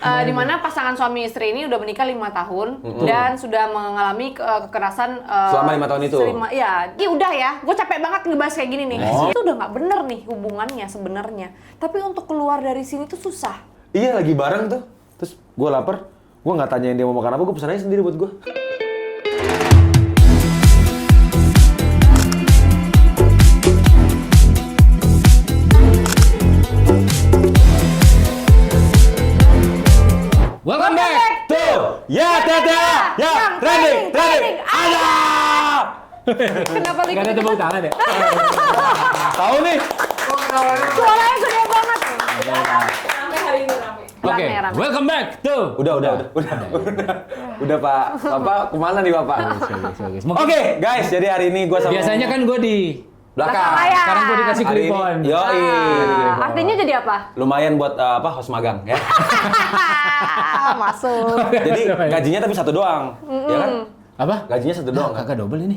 di mana pasangan suami istri ini udah menikah 5 tahun dan sudah mengalami kekerasan selama 5 tahun itu. Ya udah ya, gue capek banget ngebahas kayak gini nih. Itu udah nggak bener nih hubungannya sebenarnya. Tapi untuk keluar dari sini tuh susah. Iya, lagi bareng tuh. Terus gue lapar, gue nggak tanyain dia mau makan apa, gue pesan aja sendiri buat gue. Welcome back to Ya Tete Ya Trending ada. Kenapa Gak ada tepuk tangan ya? Tahu nih. Suaranya gede banget. Oke, Rame. welcome back to. Udah Pak. Bapak kemana nih Bapak? Bagus. Oke guys, jadi hari ini gue sama Biasanya kan gue di belakang. layar. sekarang gue dikasih Hari ini, clip-on. yoi. Artinya jadi apa? Lumayan buat host magang ya. Masuk. Jadi gajinya tapi satu doang, ya kan? Apa? Gajinya satu doang kan? Kagak double ini.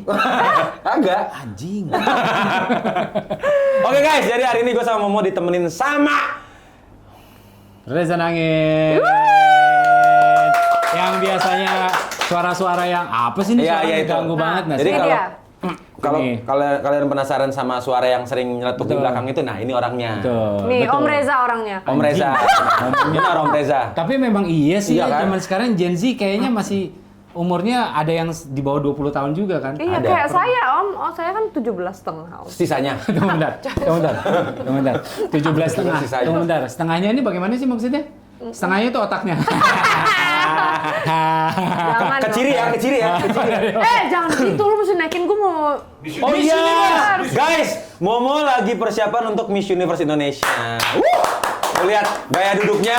Agak. Anjing. Oke guys, jadi hari ini gue sama Momo ditemenin sama Reza Nangin. Yang biasanya suara-suara yang apa sih ini? Iya, Suara iya, itu. ganggu banget nggak Jadi sih? Ini kalau dia. kalian penasaran sama suara yang sering nyeletuk di Betul. belakang itu, nah ini orangnya. Tuh, Nih, betul. Om Reza orangnya. Om Reza. Ini Om Reza. Tapi memang iya sih, Iya ya, kan? zaman sekarang Gen Z kayaknya masih umurnya ada yang di bawah 20 tahun juga kan? Iya, Ada. kayak saya, Om. Oh, saya kan 17,5, Om. Sisanya. Tunggu bentar. 17,5. Sisanya. Tunggu bentar. Setengahnya ini bagaimana sih maksudnya? Setengahnya itu otaknya. Jangan. Keciri ya, keciri ya. Jangan gitu, lu mesti naikin, gue mau... Oh Miss iya, Universe. guys, Momo lagi persiapan untuk Miss Universe Indonesia. Lu lihat gaya duduknya,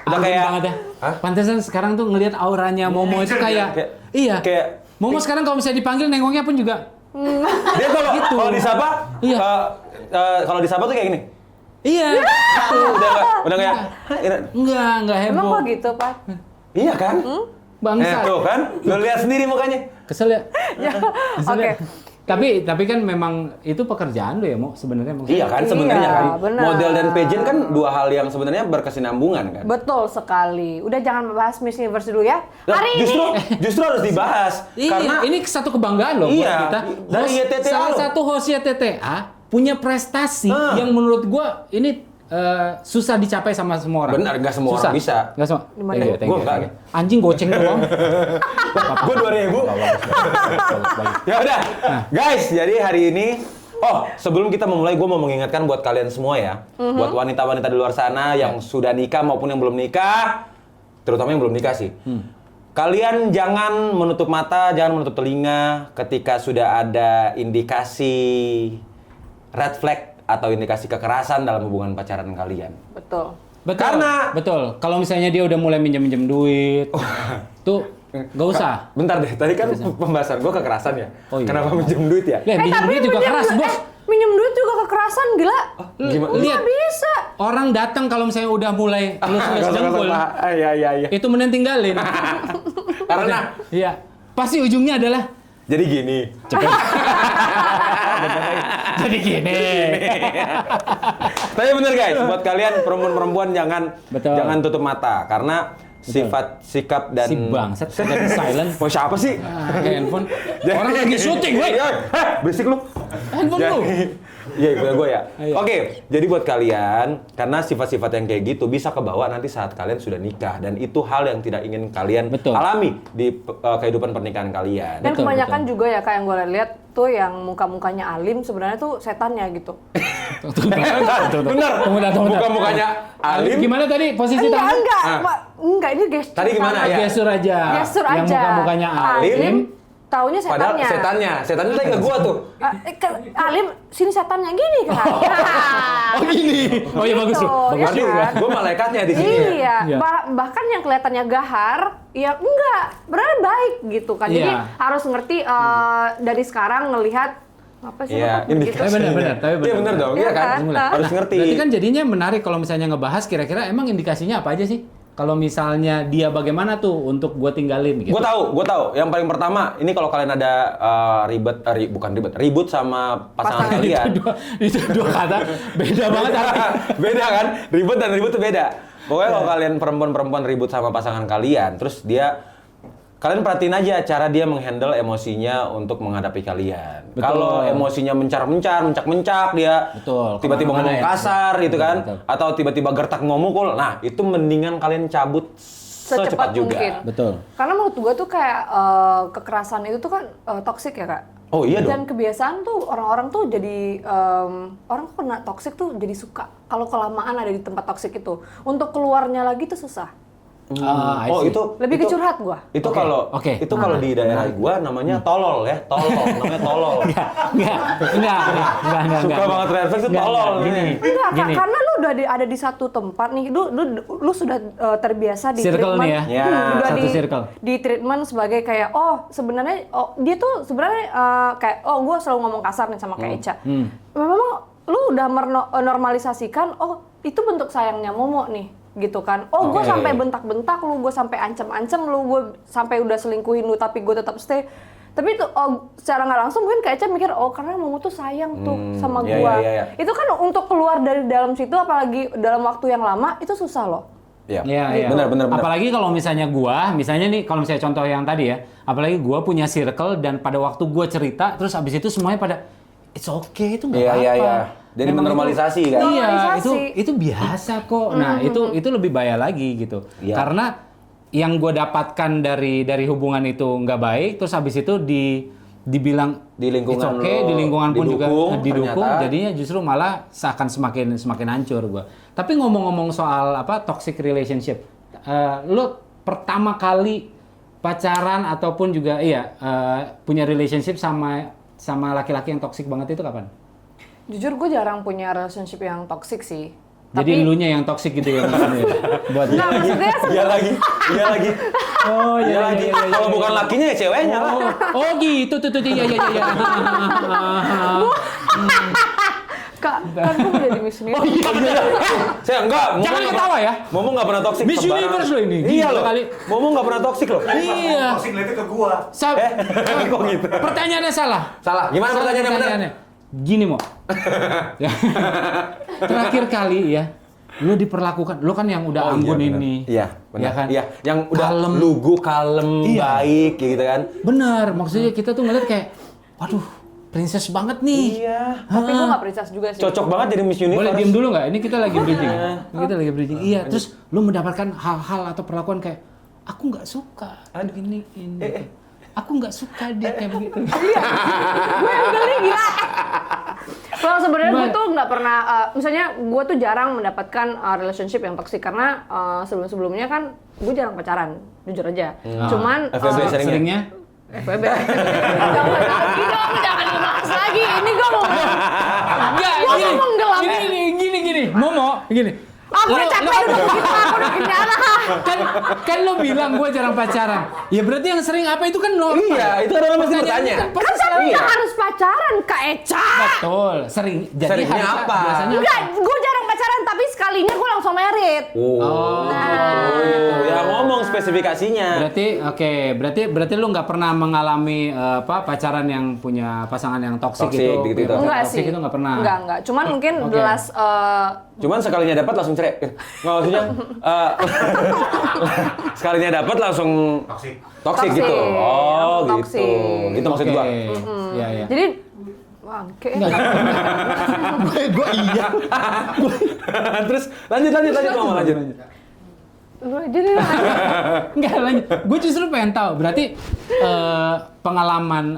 udah Amin kayak banget ya. Hah? Pantesan sekarang tuh ngelihat auranya Momo itu kayak iya. kayak Momo sekarang kalau misalnya dipanggil nengoknya pun juga dia kalau Gitu. kalau disapa, Iya. kalau disapa tuh kayak gini. iya. Udah kayak Enggak heboh. Emang kok gitu, Pak? iya kan? Bangsa. Tuh kan, lu lihat sendiri mukanya. Kesel ya? Kesel Oke. ya? Tapi kan memang itu pekerjaan lo ya, Mo, sebenarnya maksudnya. Iya kan sebenarnya Iya, kan. benar. Model dan pageant kan dua hal yang sebenarnya berkesinambungan kan. Betul sekali. Udah jangan bahas Miss Universe dulu ya. Nah, Hari justru harus dibahas Iya, karena ini satu kebanggaan loh buat Iya, kita. dari YTTA Salah loh. satu host YTTA punya prestasi yang menurut gua ini susah dicapai sama semua orang. Benar, nggak semua orang bisa. Nggak semua. Gimana? Thank you, thank Gua you, nggak. thank you. Anjing goceng doang. Gua 2.000. Ya udah, guys. Jadi hari ini, sebelum kita memulai, gue mau mengingatkan buat kalian semua ya, buat wanita-wanita di luar sana yang sudah nikah maupun yang belum nikah, terutama yang belum nikah sih. Kalian jangan menutup mata, jangan menutup telinga ketika sudah ada indikasi red flag atau indikasi kekerasan dalam hubungan pacaran kalian. Betul. Betul. Karena- betul. Kalau misalnya dia udah mulai minjem duit, tuh nggak usah. Bentar deh, tadi kan pembahasan gue kekerasan ya. Oh iya. Kenapa minjem duit ya? Minjem duit juga keras, Bos. Minjem duit juga kekerasan, gila. Gimana? Lihat, Bisa. orang datang kalau misalnya udah mulai elus-elus dengkul, Iya. itu mending tinggalin. Karena Iya. Pasti ujungnya adalah jadi gini. jadi gini. Tapi bener guys, buat kalian perempuan-perempuan Betul. jangan tutup mata karena sifat, sikap dan Si bangsat jadi silent. Mau siapa sih? Handphone. Orang lagi syuting, woi. Berisik lu. Handphone lu. Iya, gue ya. Iya. Oke, jadi buat kalian, karena sifat-sifat yang kayak gitu bisa kebawa nanti saat kalian sudah nikah dan itu hal yang tidak ingin kalian Betul. alami di kehidupan pernikahan kalian. Dan Betul, kebanyakan betul. juga ya kayak yang gue lihat tuh yang muka-mukanya alim sebenarnya tuh setannya gitu. Bener. Muka-mukanya alim. Gimana tadi posisi tangan? Enggak, ini gestur. Tadi gimana tangan. ya? Gestur aja. Gestur Yang aja. muka-mukanya alim. Taunya Padahal setannya. setannya tadi ke gua tuh. Alim, sini setannya gini kan. Oh gini. Oh iya bagus tuh. Gitu, Bagus ya juga. kan? Gua malaikatnya di sini. Iya, Iya. bahkan yang kelihatannya gahar, ya enggak, berarti baik gitu kan. Jadi Iya. harus ngerti dari sekarang ngelihat apa sih Iya, Pak, indikasi. gitu. Benar. Iya benar dong, iya Iya kan? kan? Harus ngerti. Berarti kan jadinya menarik kalau misalnya ngebahas kira-kira emang indikasinya apa aja sih? Kalau misalnya dia bagaimana tuh untuk gua tinggalin gitu. Gue tahu. Yang paling pertama, ini kalau kalian ada ribut sama pasangan kalian. itu dua kata beda banget artinya. Beda kan? Ribut dan ribut itu beda. Pokoknya kalau kalian perempuan-perempuan ribut sama pasangan kalian, terus kalian perhatiin aja cara dia menghandle emosinya untuk menghadapi kalian. Betul. Kalau emosinya mencar-mencar, mencak-mencak dia, Betul. tiba-tiba Kemana-mana ngomong ya. kasar gitu kan, Betul. atau tiba-tiba gertak mau mukul, nah itu mendingan kalian cabut secepat juga. mungkin. Betul. Karena menurut gua tuh kayak kekerasan itu tuh kan toksik ya kak. Oh iya Dan dong. kebiasaan tuh orang-orang tuh jadi orang kena toksik tuh jadi suka kalau kelamaan ada di tempat toksik itu. Untuk keluarnya lagi tuh susah. I Oh see. itu Lebih ke itu- curhat gua. Itu kalau Oke. itu kalau di daerah gua namanya tolol ya, namanya tolol. Enggak. Suka banget refleks itu Enggak, tolol. Gini. Enggak, Kak, Gini. karena lu udah ada di satu tempat nih, lu sudah terbiasa di Circle treatment, nih ya? Ya, udah satu di, circle. di treatment sebagai kayak sebenarnya dia tuh sebenarnya kayak gue selalu ngomong kasar nih sama Kak Eca. Memang lu udah menormalisasikan itu bentuk sayangnya Momo nih gitu kan. Gue Oke. sampai bentak-bentak lu, gue sampai ancam-ancam lu, gue sampai udah selingkuhin lu tapi gue tetap stay. Tapi itu secara nggak langsung mungkin Kak Eca mikir karena Momo tuh sayang tuh sama iya, gua. iya, iya. Itu kan untuk keluar dari dalam situ apalagi dalam waktu yang lama itu susah loh. Iya. Iya. Benar. Apalagi kalau misalnya nih, kalau misalnya contoh yang tadi ya, apalagi gua punya circle dan pada waktu gua cerita, terus abis itu semuanya pada it's okay, itu nggak Iya, apa-apa. iya, iya. Jadi Memang menormalisasi itu- kan? Iya, Normalisasi. itu biasa kok. Nah, itu lebih bahaya lagi gitu. Iya. Karena yang gua dapatkan dari hubungan itu nggak baik, terus abis itu dibilang Di lingkungan it's okay, lo di lingkungan pun juga didukung, ternyata. jadinya justru malah seakan semakin hancur gua. Tapi ngomong-ngomong soal toxic relationship, lo pertama kali pacaran ataupun juga punya relationship sama laki-laki yang toxic banget itu kapan? Jujur gue jarang punya relationship yang toxic sih. Jadi elunya yang toxic gitu ya maksudnya. Buat Nggak, maksudnya Iya lagi. Oh Iya lagi. Kalau bukan lakinya ya ceweknya lah. Oh gitu tuh iya. Kak, kan gue udah di Miss Universe. Saya enggak. Jangan ketawa ya. Momo enggak pernah toksik. Miss sembarangan. Universe lo ini. Iya Gila loh. kali. Momo enggak pernah toksik loh. Iya. Toxic lihatnya ke gua. Kok gitu? Pertanyaannya salah. Salah. Gimana pertanyaannya benar? Gini Mo. Ya. Terakhir kali ya, lu diperlakukan, lu kan yang udah anggun benar. ini. Iya, benar. Ya kan? Iya, yang udah Kalem. lugu, kalem, Iya. baik gitu kan. Bener, maksudnya kita tuh ngeliat kayak, waduh, princess banget nih. Iya. Tapi gue gak princess juga sih. Cocok banget jadi Miss Universe. Boleh diem dulu nggak? Ini kita lagi bridging. Kita lagi bridging. Iya, terus lu mendapatkan hal-hal atau perlakuan kayak, aku nggak suka. Ini. Aku nggak suka dia kayak begitu. Gue yang geli gila. Kalau sebenarnya gue tuh nggak pernah, misalnya gue tuh jarang mendapatkan relationship yang toksik karena sebelum-sebelumnya kan gue jarang pacaran, jujur aja. Cuman FWB Seringnya? FWB. Jangan ngebahas lagi. Ini gue mau Enggak, Gua mau menggelam. gini. Momo, gini. Aku udah capek udah begitu, aku udah kenyang. Kan lo bilang gue jarang pacaran. Ya berarti yang sering apa itu kan normal. Iya, itu adalah mesti bertanya. Pertanyaannya Kan tapi nggak harus pacaran, Kak Eca. Betul, sering. Jadi Seringnya harusnya- apa? Biasanya Enggak, gue jarang pacaran tapi sekalinya gue langsung married. Ya ngomong spesifikasinya. Berarti lu nggak pernah mengalami pacaran yang punya pasangan yang toksik Toxic, itu. gitu-gitu. Yang Enggak toxic sih. itu nggak pernah. Enggak. Cuman mungkin Oke. the last Cuman sekalinya dapat langsung cerai. Nggak maksudnya sekalinya dapat langsung Toxic. toxic gitu. Toxic. Oh, gitu. Toxic. Itu maksud gua. Iya, iya. jadi bangke. Gue iya. Terus lanjut ngomong lanjut. Lu aja deh. Enggak lanjut. Gue justru pengen tahu. Berarti pengalaman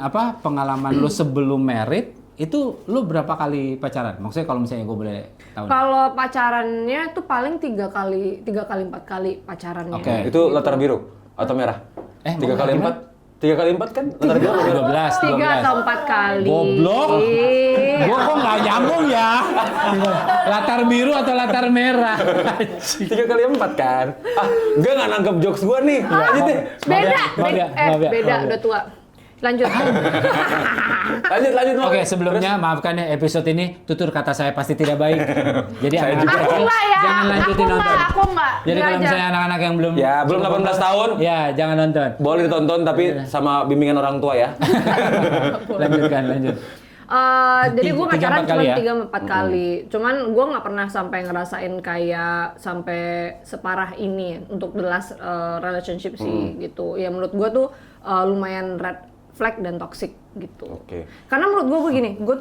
lu sebelum married itu lu berapa kali pacaran? Maksudnya kalau misalnya gue boleh tahu. Kalau pacarannya tuh paling 3 kali 4 kali pacarannya. Oke. Itu latar biru atau merah? 3 kali 4. 3 kali 4 kan latar biru. 12. 3 atau 4 kali. Goblok. Gue kok nggak nyambung ya? Latar biru atau latar merah? 3 kali 4 kan? Enggak nangkep jokes gua nih. Lanjut deh. Beda. Maaf ya, maaf ya. Beda, udah tua. Lanjut. Lanjut. Oke, sebelumnya maafkan ya episode ini tutur kata saya pasti tidak baik. Jadi Saya anak-anak juga. Aku kecil enggak ya. jangan lanjutin nonton. Aku enggak. Jadi kalau Dia aja. misalnya anak-anak yang belum Ya, belum 18 tahun. ya jangan nonton. Boleh ditonton tapi sama bimbingan orang tua ya. Lanjutkan. Jadi gue pacaran 3-4 kali cuma ya? 3-4 kali. Cuman gue nggak pernah sampai ngerasain kayak sampai separah ini untuk the last relationship sih gitu. Ya menurut gue tuh lumayan red flag dan toxic gitu. Oke. Karena menurut gue begini, gue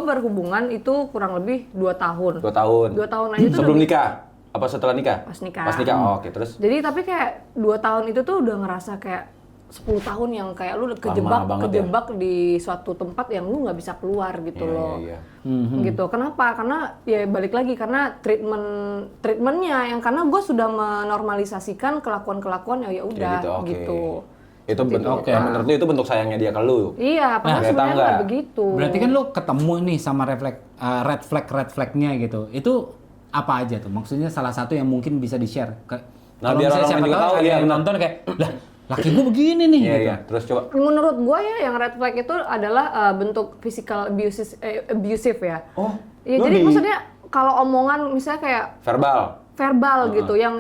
berhubungan itu kurang lebih 2 tahun. 2 tahun. 2 tahun aja tuh Sebelum udah- nikah? Apa setelah nikah? Pas nikah. Pas nikah, oh, oke. Terus? Jadi tapi kayak 2 tahun itu tuh udah ngerasa kayak 10 tahun yang kayak lu banget kejebak di suatu tempat yang lu nggak bisa keluar gitu Iya, loh. iya. Gitu. Kenapa? Karena ya balik lagi karena treatmentnya yang karena gue sudah menormalisasikan kelakuan ya udah Kayak oke. gitu. Itu bentuk, Oke. menurut lu itu bentuk sayangnya dia ke lu? Iya, padahal ternyata sebenarnya enggak. nggak begitu. Berarti kan lu ketemu nih sama red flagnya gitu. Itu apa aja tuh? Maksudnya salah satu yang mungkin bisa di-share. Nah, Kalau biar misalnya orang siapa juga tahu tahu, ada iya, yang benar. nonton kayak, lah laki gue begini nih Iya, gitu. iya. Terus coba. Menurut gue ya yang red flag itu adalah bentuk physical abusive ya. Oh, Ya, lu jadi di- maksudnya kalau omongan misalnya kayak verbal gitu yang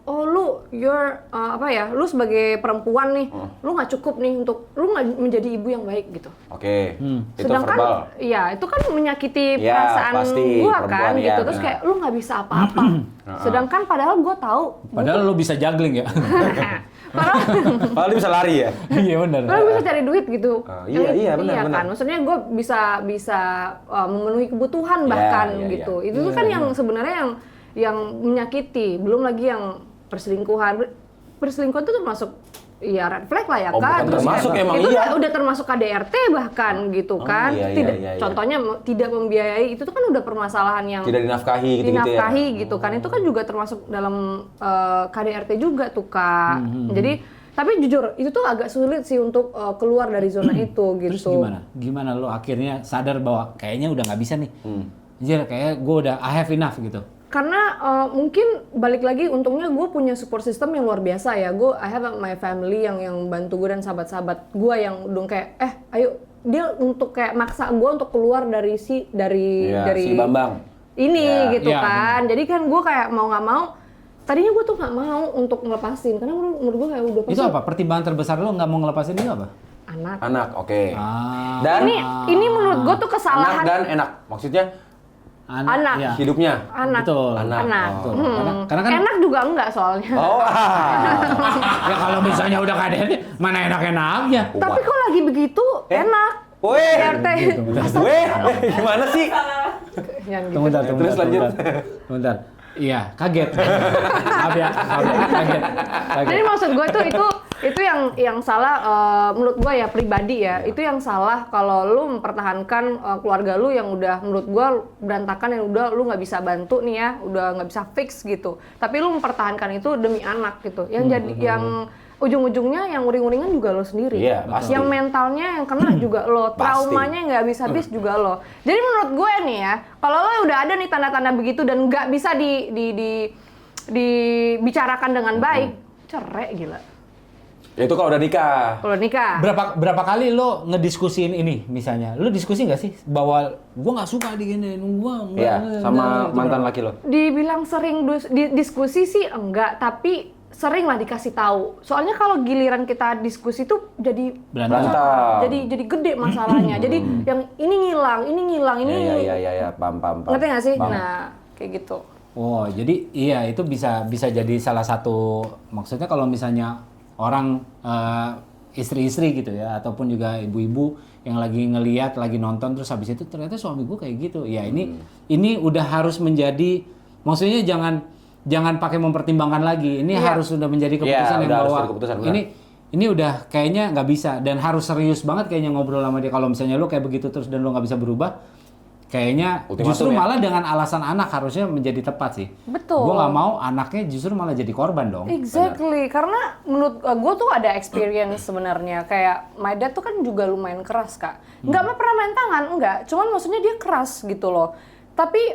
oh lu lu sebagai perempuan nih lu nggak cukup nih untuk lu nggak menjadi ibu yang baik gitu. Oke. Itu Sedangkan verbal. iya itu kan menyakiti Ya, perasaan pasti, gua perempuan, kan ya, gitu terus benar. kayak lu nggak bisa apa-apa. Sedangkan padahal gua tahu Padahal lu bisa juggling ya. padahal Padahal dia bisa lari ya? Iya benar. padahal bisa cari duit gitu. Iya, benar, iya benar. kan maksudnya gua bisa memenuhi kebutuhan Iya, bahkan iya, gitu. iya. Itu tuh kan yang sebenarnya yang menyakiti, belum lagi yang perselingkuhan. Perselingkuhan itu termasuk ya red flag lah ya Oh, kan. bukan Terus termasuk, kayak, emang itu iya. udah termasuk KDRT bahkan gitu kan. iya, Tidak, iya, iya. contohnya tidak membiayai itu tuh kan udah permasalahan yang Tidak dinafkahi gitu-gitu ya? dinafkahi gitu kan. Itu kan juga termasuk dalam KDRT juga tuh Kak. Jadi tapi jujur itu tuh agak sulit sih untuk keluar dari zona itu gitu. Terus gimana? Gimana lo akhirnya sadar bahwa kayaknya udah nggak bisa nih. Anjir, kayak gue udah I have enough gitu. Karena mungkin balik lagi untungnya gue punya support system yang luar biasa ya. I have my family yang bantu gue dan sahabat-sahabat gue yang dong kayak ayo dia untuk kayak maksa gue untuk keluar dari Iya, dari si Bambang. ini Ya. gitu Ya, kan. Jadi kan gue kayak mau nggak mau tadinya gue tuh nggak mau untuk ngelepasin karena menurut gue kayak udah Itu apa? Pertimbangan terbesar lo nggak mau ngelepasin itu apa? anak. Anak, oke. Ah, Dan Ini menurut gue tuh anak kesalahan dan enak. Maksudnya anak. Ya. hidupnya. anak. Betul. Anak. Betul. Karena kan Enak juga enggak soalnya. Oh, ya kalau misalnya udah keadaannya mana enak-enaknya. Tapi kok lagi begitu enak. Weh, RT. weh, gimana sih? Yang gitu. Tunggu bentar, Terus lanjut. Bentar. Iya, kaget. Maaf ya, kaget. Jadi maksud gue tuh itu yang salah menurut gue ya pribadi ya. Itu yang salah kalau lu mempertahankan keluarga lu yang udah menurut gue berantakan yang udah lu nggak bisa bantu nih ya, udah nggak bisa fix gitu. Tapi lu mempertahankan itu demi anak gitu. Yang jadi yang ujung-ujungnya yang uring-uringan juga lo sendiri. Iya, pasti. Yang mentalnya yang kena juga lo, Pasti. traumanya nggak habis-habis juga lo. Jadi menurut gue nih ya, kalau lo udah ada nih tanda-tanda begitu dan nggak bisa dibicarakan dengan baik, cerai gila. Ya itu kalau udah nikah. Kalau nikah. Berapa kali lo ngediskusiin ini misalnya? Lo diskusi nggak sih bahwa gua nggak suka diginiin, gua nggak- Iya, sama nggak- mantan laki lo. Dibilang sering diskusi sih enggak, tapi sering lah dikasih tahu. Soalnya kalau giliran kita diskusi tuh jadi Berantem. jadi gede masalahnya. Jadi yang ini ngilang, ini Iya, paham. ngerti nggak sih? Paham. Nah, kayak gitu. Oh, jadi iya itu bisa jadi salah satu, maksudnya kalau misalnya orang istri-istri gitu ya, ataupun juga ibu-ibu yang lagi ngeliat, lagi nonton terus habis itu ternyata suami gue kayak gitu. Ya ini udah harus menjadi, maksudnya jangan pakai mempertimbangkan lagi. Ini harus sudah menjadi keputusan Iya, yang udah harus bahwa jadi keputusan, benar. ini udah kayaknya nggak bisa dan harus serius banget kayaknya ngobrol sama dia. Kalau misalnya lo kayak begitu terus dan lo nggak bisa berubah, kayaknya Ultimatum justru ya? malah dengan alasan anak harusnya menjadi tepat sih. Betul. Gue nggak mau anaknya justru malah jadi korban dong. Exactly, karena menurut gue tuh ada experience sebenarnya. Kayak my dad tuh kan juga lumayan keras kak. Nggak pernah main tangan, enggak. Cuman maksudnya dia keras gitu loh. Tapi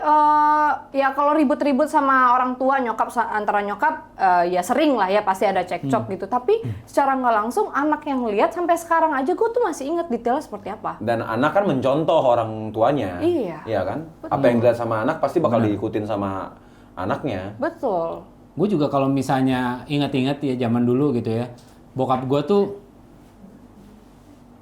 ya kalau ribut-ribut sama orang tua antara nyokap ya sering lah ya pasti ada cekcok gitu. Tapi secara nggak langsung anak yang lihat sampai sekarang aja gue tuh masih inget detailnya seperti apa. Dan anak kan mencontoh orang tuanya. Iya. Iya kan? Apa yang dilihat sama anak pasti bakal diikutin sama anaknya. Betul. Gue juga kalau misalnya inget-inget ya zaman dulu gitu ya, bokap gue tuh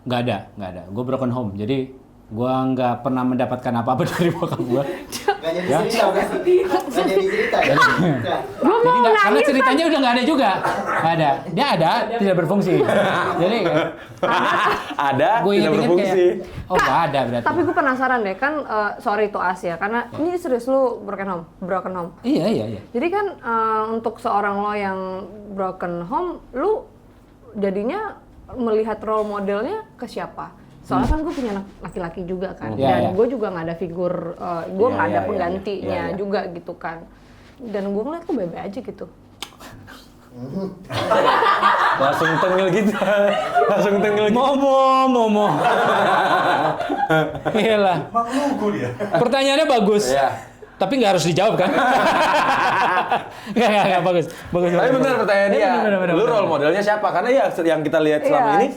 nggak ada. Gue broken home. Jadi Gua nggak pernah mendapatkan apa-apa dari bokap gua. Nggak jadi cerita, nggak jadi cerita ya. Udah. Jadi karena ceritanya udah nggak ada juga. Nggak ada. Dia ada, tidak berfungsi. Jadi Ada, gue tidak inget-inget berfungsi. kayak, oh nggak ada berarti. Tapi gue penasaran deh, kan sorry to ask ya, karena ini serius lu broken home. Iya. Jadi kan untuk seorang lo yang broken home, lu jadinya melihat role modelnya ke siapa? Soalnya kan gue punya anak laki-laki juga kan, Iya. dan gue juga nggak ada figur, gue nggak ada Iya, penggantinya iya. juga gitu kan. Dan gue ngeliat tuh bebe aja gitu. Langsung tengil gitu. Langsung tengil gitu. Momo. Iyalah. Emang lugu dia. Pertanyaannya bagus. Iya. Tapi nggak harus dijawab kan? Nggak, bagus. Tapi benar pertanyaan dia. Benar. Lu role modelnya siapa? Karena ya yang kita lihat selama Iya. ini,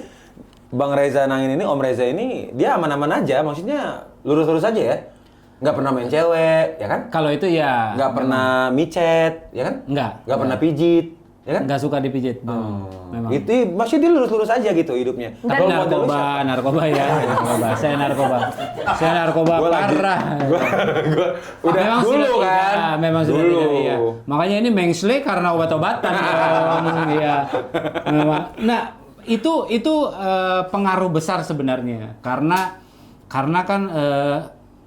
Bang Reza Nangin ini, Om Reza ini, dia aman-aman aja. Maksudnya lurus-lurus aja ya. Nggak pernah main cewek, ya kan? Kalau itu ya. Nggak pernah micet, ya kan? Nggak. Nggak pernah pijit, ya kan? Nggak suka dipijit. Memang. Itu maksudnya dia lurus-lurus aja gitu hidupnya. Tapi Role model lu siapa? narkoba ya. Saya narkoba Gua lagi- parah. gua udah Memang dulu sudah kan. tidak, memang sudah Dulu. tidak, iya. Makanya ini mengsle karena obat-obatan dong, iya. Memang. Nah, itu pengaruh besar sebenarnya karena kan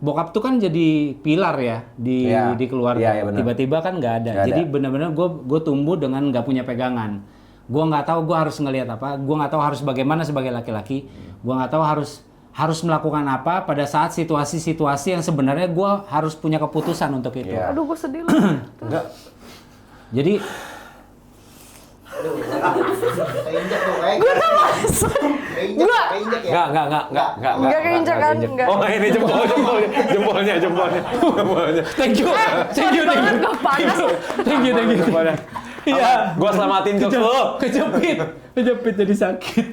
bokap tuh kan jadi pilar ya di Iya. keluarga. Iya, iya, benar. Tiba-tiba kan nggak ada. Nggak Jadi ada. benar-benar gue tumbuh dengan nggak punya pegangan. Gue nggak tahu gue harus ngelihat apa. Gue nggak tahu harus bagaimana sebagai laki-laki. Gue nggak tahu harus melakukan apa pada saat situasi-situasi yang sebenarnya gue harus punya keputusan untuk itu. Iya. Aduh, gue sedih loh. Enggak. Jadi Aduh, keinjak tuh, Gue tuh masuk. keinjak ya. Enggak. Nggak keinjak kan? Nggak. Oh, ini jempolnya. thank you. banget, gua panas. Thank you. Jempolnya. Iya. Gua selamatin jokes lu. Kejepit jadi sakit.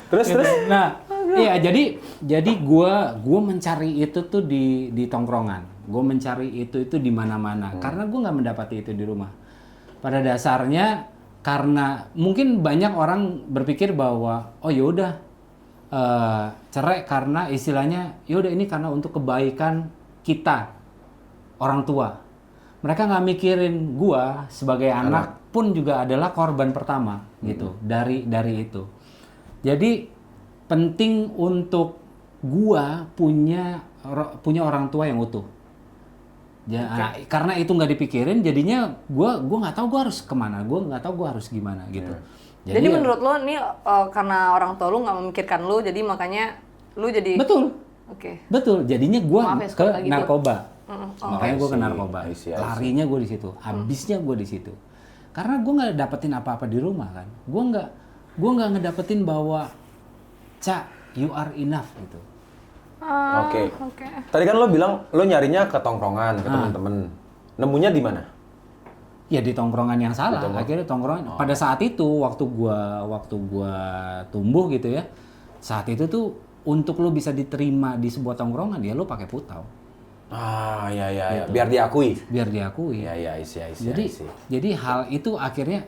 Terus. Nah, iya jadi gua mencari itu tuh di tongkrongan. Gua mencari itu di mana-mana karena gua nggak mendapati itu di rumah. Pada dasarnya karena mungkin banyak orang berpikir bahwa oh yaudah cerai karena istilahnya yaudah ini karena untuk kebaikan kita orang tua. Mereka nggak mikirin gua sebagai anak pun juga adalah korban pertama gitu dari itu. Jadi penting untuk gua punya orang tua yang utuh. Ya, karena itu nggak dipikirin, jadinya gua nggak tahu gua harus kemana, gua nggak tahu gua harus gimana gitu. Jadi ya- menurut lo nih karena orang tua lu nggak memikirkan lu, jadi makanya lu jadi. betul, Oke. betul. Jadinya gua Maaf ya, ke sekali lagi tuh. narkoba. Oh. Makanya gua ke I see, narkoba. I see. Larinya gua di situ, habisnya gua di situ. Karena gua nggak dapetin apa-apa di rumah kan. Gua nggak ngedapetin bahwa Cak, you are enough gitu. Oke. Tadi kan lo bilang lo nyarinya ke tongkrongan, ke temen-temen. Nemunya di mana? Ya di tongkrongan yang salah. Akhirnya tongkrongan. Pada saat itu waktu gua tumbuh gitu ya. Saat itu tuh untuk lo bisa diterima di sebuah tongkrongan ya lo pakai putau. Ah, iya. Biar diakui. Biar diakui. Iya, I see. Jadi hal itu akhirnya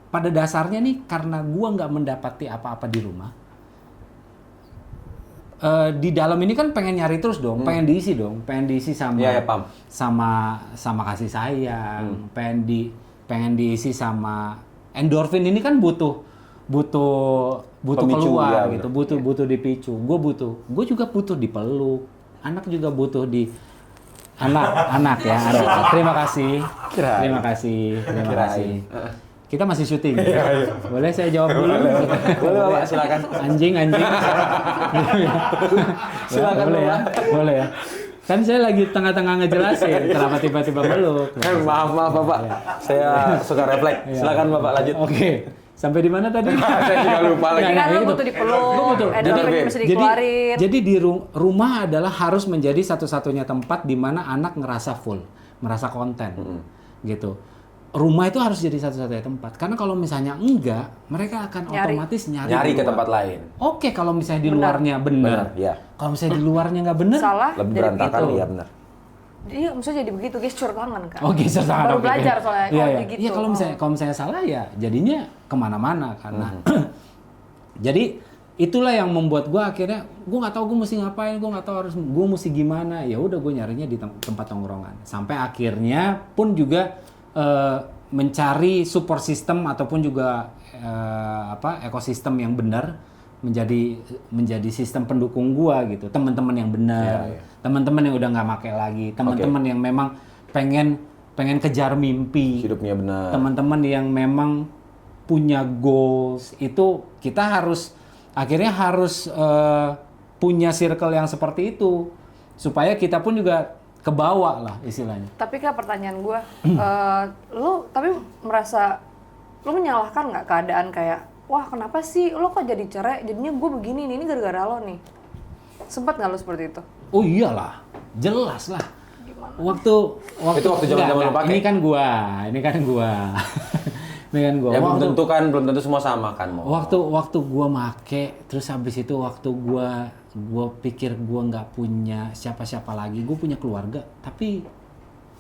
pada dasarnya nih karena gua nggak mendapati apa-apa di rumah. Di dalam ini kan pengen nyari terus dong, pengen diisi sama Iya, paham. sama kasih sayang, pengen diisi sama endorfin ini kan butuh Pemicu, keluar ya, gitu, butuh dipicu. Gue juga butuh dipeluk, anak juga butuh di anak ya. Terima kasih. Kita masih syuting. Boleh saya jawab dulu? Boleh, Pak, silakan. Anjing. Silakan, boleh ya. Boleh ya. Kan saya lagi tengah-tengah ngejelasin kenapa tiba-tiba meluk. Maaf, Bapak. Saya suka refleks. Silakan Bapak lanjut. Oke. Sampai di mana tadi? Saya juga lupa lagi. Jadi kan Nah, lu gitu. butuh dipeluk, Gua butuh. endorfin mesti dikeluarin. Jadi di rumah adalah harus menjadi satu-satunya tempat di mana anak ngerasa full, merasa konten, gitu. Rumah itu harus jadi satu-satunya tempat. Karena kalau misalnya enggak, mereka akan otomatis nyari ke luar. tempat lain. Oke, kalau misalnya di luarnya benar. ya. Kalau misalnya di luarnya nggak benar, Salah, Lebih jadi berantakan, begitu. iya benar. Iya, maksudnya jadi begitu, gesture tangan kan. oh geser tangan. Baru oke. belajar soalnya, Iya, kalau iya. gitu. Iya, kalau misalnya salah ya jadinya kemana-mana karena. Jadi itulah yang membuat gue akhirnya gue nggak tahu gue mesti ngapain, gue nggak tahu harus gue mesti gimana. Ya udah gue nyarinya di tempat tongkrongan. Sampai akhirnya pun juga mencari support system ataupun juga ekosistem yang benar menjadi sistem pendukung gua gitu, teman-teman yang benar, teman-teman yang udah nggak make lagi, teman-teman yang memang pengen kejar mimpi, hidupnya benar, teman-teman yang memang punya goals. Itu kita akhirnya harus punya circle yang seperti itu supaya kita pun juga kebawa lah istilahnya. Tapi Kak, pertanyaan gue, lu tapi merasa lu menyalahkan nggak keadaan kayak, wah kenapa sih lo kok jadi cerai, jadinya gue begini nih, ini gara-gara lo nih. Sempat nggak lo seperti itu? Oh iyalah, jelas lah. Gimana? Waktu itu waktu zaman-zaman lo pakai. Ini kan gua. Ini kan gua. Ya belum tentu semua sama kan, Mo. Waktu gua make, terus habis itu waktu gua pikir gua nggak punya siapa-siapa lagi, gua punya keluarga, tapi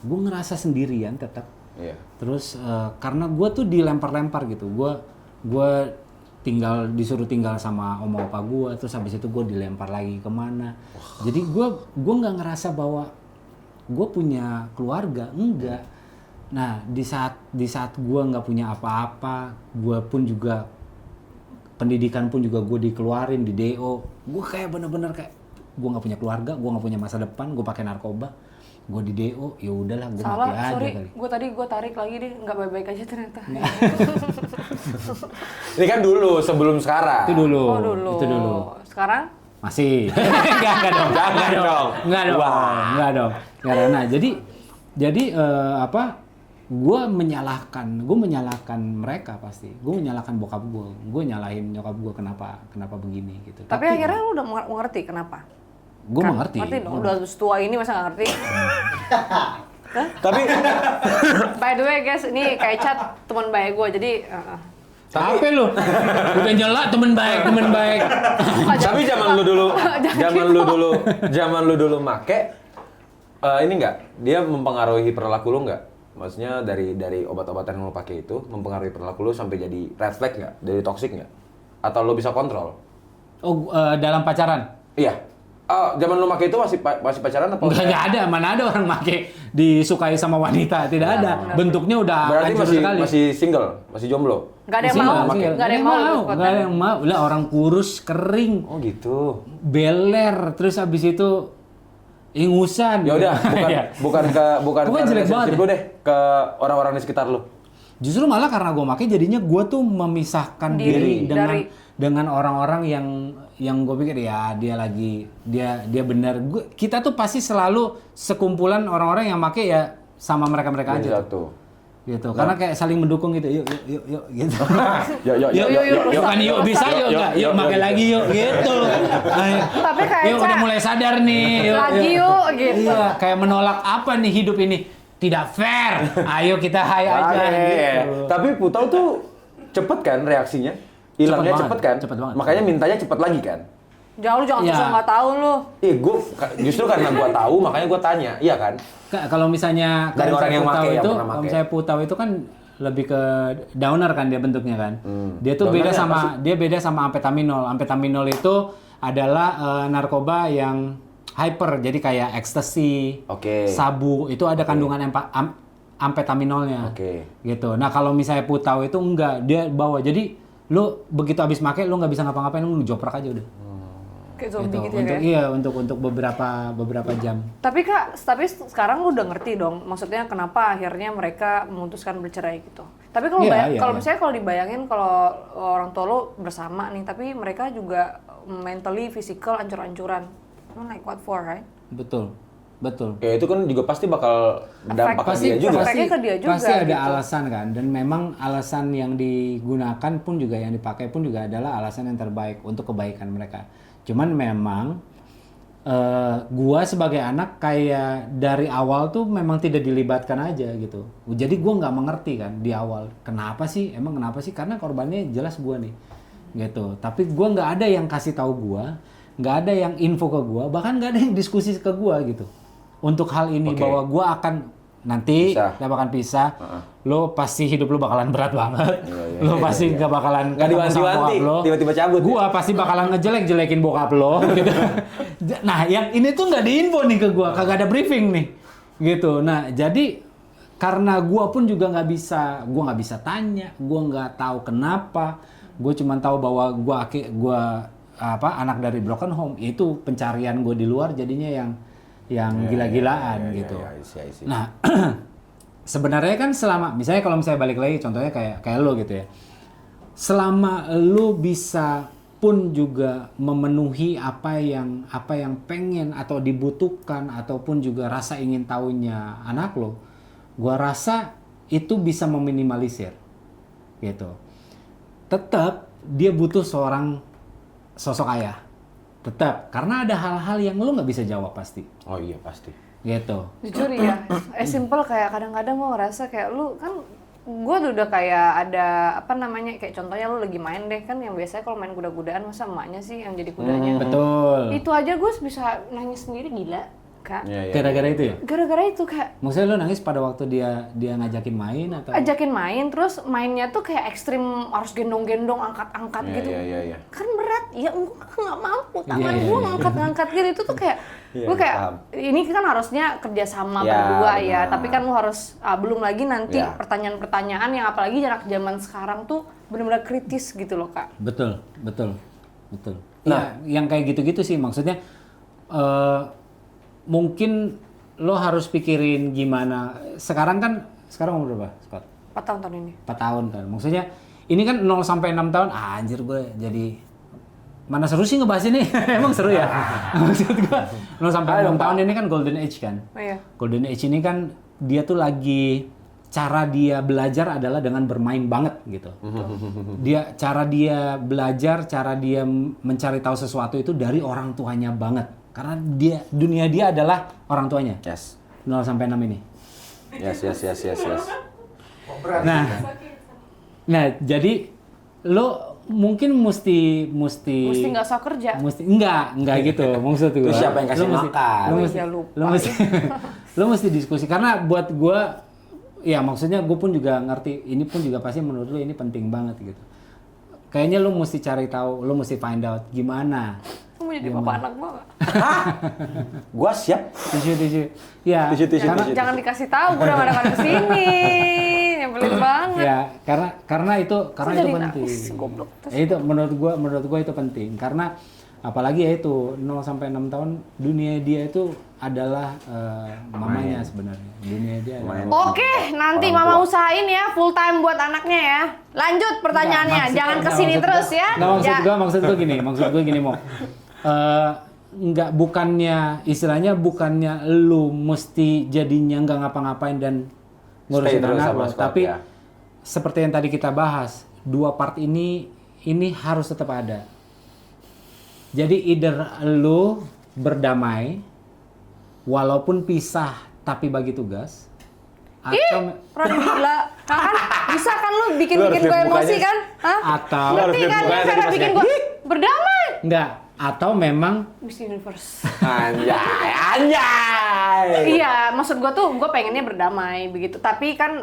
gua ngerasa sendirian tetap. Iya. Terus karena gua tuh dilempar-lempar gitu, gua disuruh tinggal sama oma opa gua, terus habis itu gua dilempar lagi kemana. Jadi gua nggak ngerasa bahwa gua punya keluarga, enggak. Nah di saat gua nggak punya apa-apa, gua pun juga pendidikan pun juga gua dikeluarin di DO, gua kayak bener-bener kayak gua nggak punya keluarga, gua nggak punya masa depan, gua pakai narkoba. Gue di DO, ya udahlah gue mati aja sorry, kali. gue tarik lagi deh, nggak baik-baik aja ternyata. Ini kan dulu, sebelum sekarang. Itu dulu. Oh dulu. Itu dulu. Sekarang? Masih. Enggak dong. Jangan dong. Enggak dong. Wah. Enggak dong. Nah, jadi gue menyalahkan mereka pasti. Gue menyalahkan bokap gue. Gue nyalahin nyokap gue kenapa begini gitu. Tapi akhirnya lu udah mengerti kenapa? Gue mengerti. Ngerti dong, udah setua ini masa nggak ngerti? Tapi By the way guys, ini kayak chat teman baik gue, jadi Tapi lu udah nyela temen baik. tapi zaman lu dulu make ini enggak, dia mempengaruhi perilaku lu enggak? Maksudnya dari obat-obatan yang lu pakai itu mempengaruhi perilaku lu sampai jadi red flag enggak? Dari toxic enggak? Atau lu bisa kontrol? Oh, dalam pacaran? Iya. Oh, zaman lu make itu masih pacaran apa? Enggak ada, mana ada orang make disukai sama wanita, tidak ada. Bentuknya udah Berarti hancur sekali. masih single, masih jomblo. nggak ada yang mau, nggak ada yang mau ikut nggak ada yang mau. Lah orang kurus, kering, Oh gitu. beler, terus habis itu ingusan. Ya udah, bukan Pokoknya jelek banget lu deh ke orang-orang di sekitar lu. Justru malah karena gue make jadinya gue tuh memisahkan diri dengan orang-orang yang gue pikir ya dia benar. Kita tuh pasti selalu sekumpulan orang-orang yang make ya sama mereka aja tuh. Gitu. Karena kayak saling mendukung gitu. Yuk gitu. Yuk kan yuk bisa yuk enggak? Yuk make lagi yuk gitu. Tapi kayak yuk udah mulai sadar nih. lagi yuk gitu. Iya, kayak menolak apa nih hidup ini? Tidak fair. Ayo kita high aja gitu. Tapi Putau tuh cepet kan reaksinya? Hilangnya cepet kan? Cepet banget. Makanya mintanya cepet lagi kan? Jangan Ya. susah nggak tahu lu. Justru karena gua tahu makanya gua tanya, iya kan? Kalau misalnya Dari orang yang Putau make, yang itu, pernah kalau make. misalnya Putau itu kan lebih ke downer kan dia bentuknya kan. Dia tuh Downernya beda sama amfetaminol. Amfetaminol itu adalah narkoba yang hyper, jadi kayak ecstasy, sabu, itu ada kandungan amfetaminolnya. Gitu. Nah, kalau misalnya Putau itu enggak, dia bawa. Jadi lu begitu habis make lu nggak bisa ngapa-ngapain, lu joprak aja udah. Kayak zombie gitu untuk, ya. Iya, untuk beberapa jam. Tapi Kak, sekarang lu udah ngerti dong, maksudnya kenapa akhirnya mereka memutuskan bercerai gitu. Tapi kalau misalnya kalau dibayangin kalau orang tua lu bersama nih, tapi mereka juga mentally, physical ancur-ancuran. Like what for, right? Betul. Ya itu kan juga pasti bakal berdampak ke dia juga. Efeknya ke dia juga, Pasti ada gitu. alasan kan, dan memang alasan yang digunakan pun juga, yang dipakai pun juga adalah alasan yang terbaik untuk kebaikan mereka. Cuman memang gua sebagai anak kayak dari awal tuh memang tidak dilibatkan aja gitu. Jadi gua nggak mengerti kan di awal. Kenapa sih? Karena korbannya jelas gua nih. Gitu. Tapi gua nggak ada yang kasih tahu gua, nggak ada yang info ke gua, bahkan nggak ada yang diskusi ke gua gitu. Untuk hal ini bahwa gua akan nanti Pisah. kita bakalan pisah. Lo pasti hidup lo bakalan berat banget. Lo pasti nggak bakalan Nggak ketemu sama diwanti-wanti, bokap lo. tiba-tiba cabut. Gua pasti bakalan ngejelek-jelekin bokap lo gitu. Nah, yang ini tuh nggak diinfo nih ke gua, kagak ada briefing nih. Gitu. Nah, jadi karena gua pun juga nggak bisa tanya, gua nggak tahu kenapa. Gue cuma tahu bahwa gua anak dari broken home, itu pencarian gue di luar jadinya yang gila-gilaan gitu. I see. Nah, sebenarnya kan misalnya kalau misalnya balik lagi contohnya kayak lo gitu ya. Selama lo bisa pun juga memenuhi apa yang pengen atau dibutuhkan ataupun juga rasa ingin tahunya anak lo, gua rasa itu bisa meminimalisir gitu. Tetap dia butuh seorang sosok ayah, tetap, karena ada hal-hal yang lo nggak bisa jawab pasti. Oh iya pasti. Gitu. Jujur ya, simple kayak kadang-kadang gue ngerasa kayak lu kan, gue udah kayak ada apa namanya, kayak contohnya lu lagi main deh kan, yang biasanya kalau main kuda-kudaan masa emaknya sih yang jadi kudanya. Betul. Itu aja gue bisa nangis sendiri, gila kak. Iya. Gara-gara itu ya? Gara-gara itu kak. Maksudnya lo nangis pada waktu dia ngajakin main atau? Ajakin main, terus mainnya tuh kayak ekstrim, harus gendong-gendong, angkat-angkat gitu. Iya. Kan berat, ya gue nggak mampu, tangan Iya, gue iya. ngangkat-ngangkat gitu, itu tuh kayak gue kayak paham. ini kan harusnya kerjasama Ya, berdua ya, benar. tapi kan lu harus belum lagi nanti Ya. pertanyaan-pertanyaan yang apalagi anak zaman sekarang tuh benar-benar kritis gitu loh kak. Betul. Nah, yang kayak gitu-gitu sih maksudnya mungkin lo harus pikirin gimana. Sekarang umur berapa, Scott? 4 tahun tahun ini. 4 tahun kan. Maksudnya ini kan 0 sampai 6 tahun. Anjir gue jadi mana seru sih ngebahas ini. Emang seru ya? Maksud gue 0 sampai 6 tahun ini kan golden age kan. Oh iya. Golden age ini kan dia tuh lagi, cara dia belajar adalah dengan bermain banget gitu. Cara dia belajar, cara dia mencari tahu sesuatu itu dari orang tuanya banget. Karena dunia dia adalah orang tuanya. Yes. 0 sampai 6 ini. Yes. Nah, jadi lo mungkin mesti Mesti nggak usah kerja. enggak gitu maksud gue. Terus siapa yang kasih Lo mesti- makan? Lo mesti, Ya, lupa. lo mesti diskusi karena buat gue ya maksudnya gue pun juga ngerti ini pun juga pasti menurut lo ini penting banget gitu. Kayaknya lo mesti cari tahu, lo mesti find out gimana. Lu mau jadi bapak anak gua nggak? Gua siap. Tisu. Ya. Tisu. Jangan dikasih tahu, gue udah kadang kesini. Nyebelin banget. Ya, karena itu Kok jadi penting. nangis, goblok. Ya, itu menurut gua itu penting karena apalagi ya itu 0 sampai 6 tahun dunia dia itu adalah mamanya sebenarnya. Dunia dia adalah Oke, nanti mama usahain ya full time buat anaknya ya. Lanjut pertanyaannya, jangan kesini terus ya. Maksud gua gini mau. Istilahnya bukannya lu mesti jadinya nggak ngapa-ngapain dan ngurusin Stay terus anak sama lo, Scott, tapi ya. seperti yang tadi kita bahas, 2 part ini harus tetap ada. Jadi either lu berdamai walaupun pisah tapi bagi tugas atau Rada gila. Kan bisa kan lu Lu bikin-bikin harus gue lihat emosi mukanya. kan? Hah? atau Ngerti lihat kan mukanya cara tadi pas bikin kayak, gue berdamai. enggak atau memang Miss Universe. Anjay. Iya, maksud gue tuh gue pengennya berdamai begitu. Tapi kan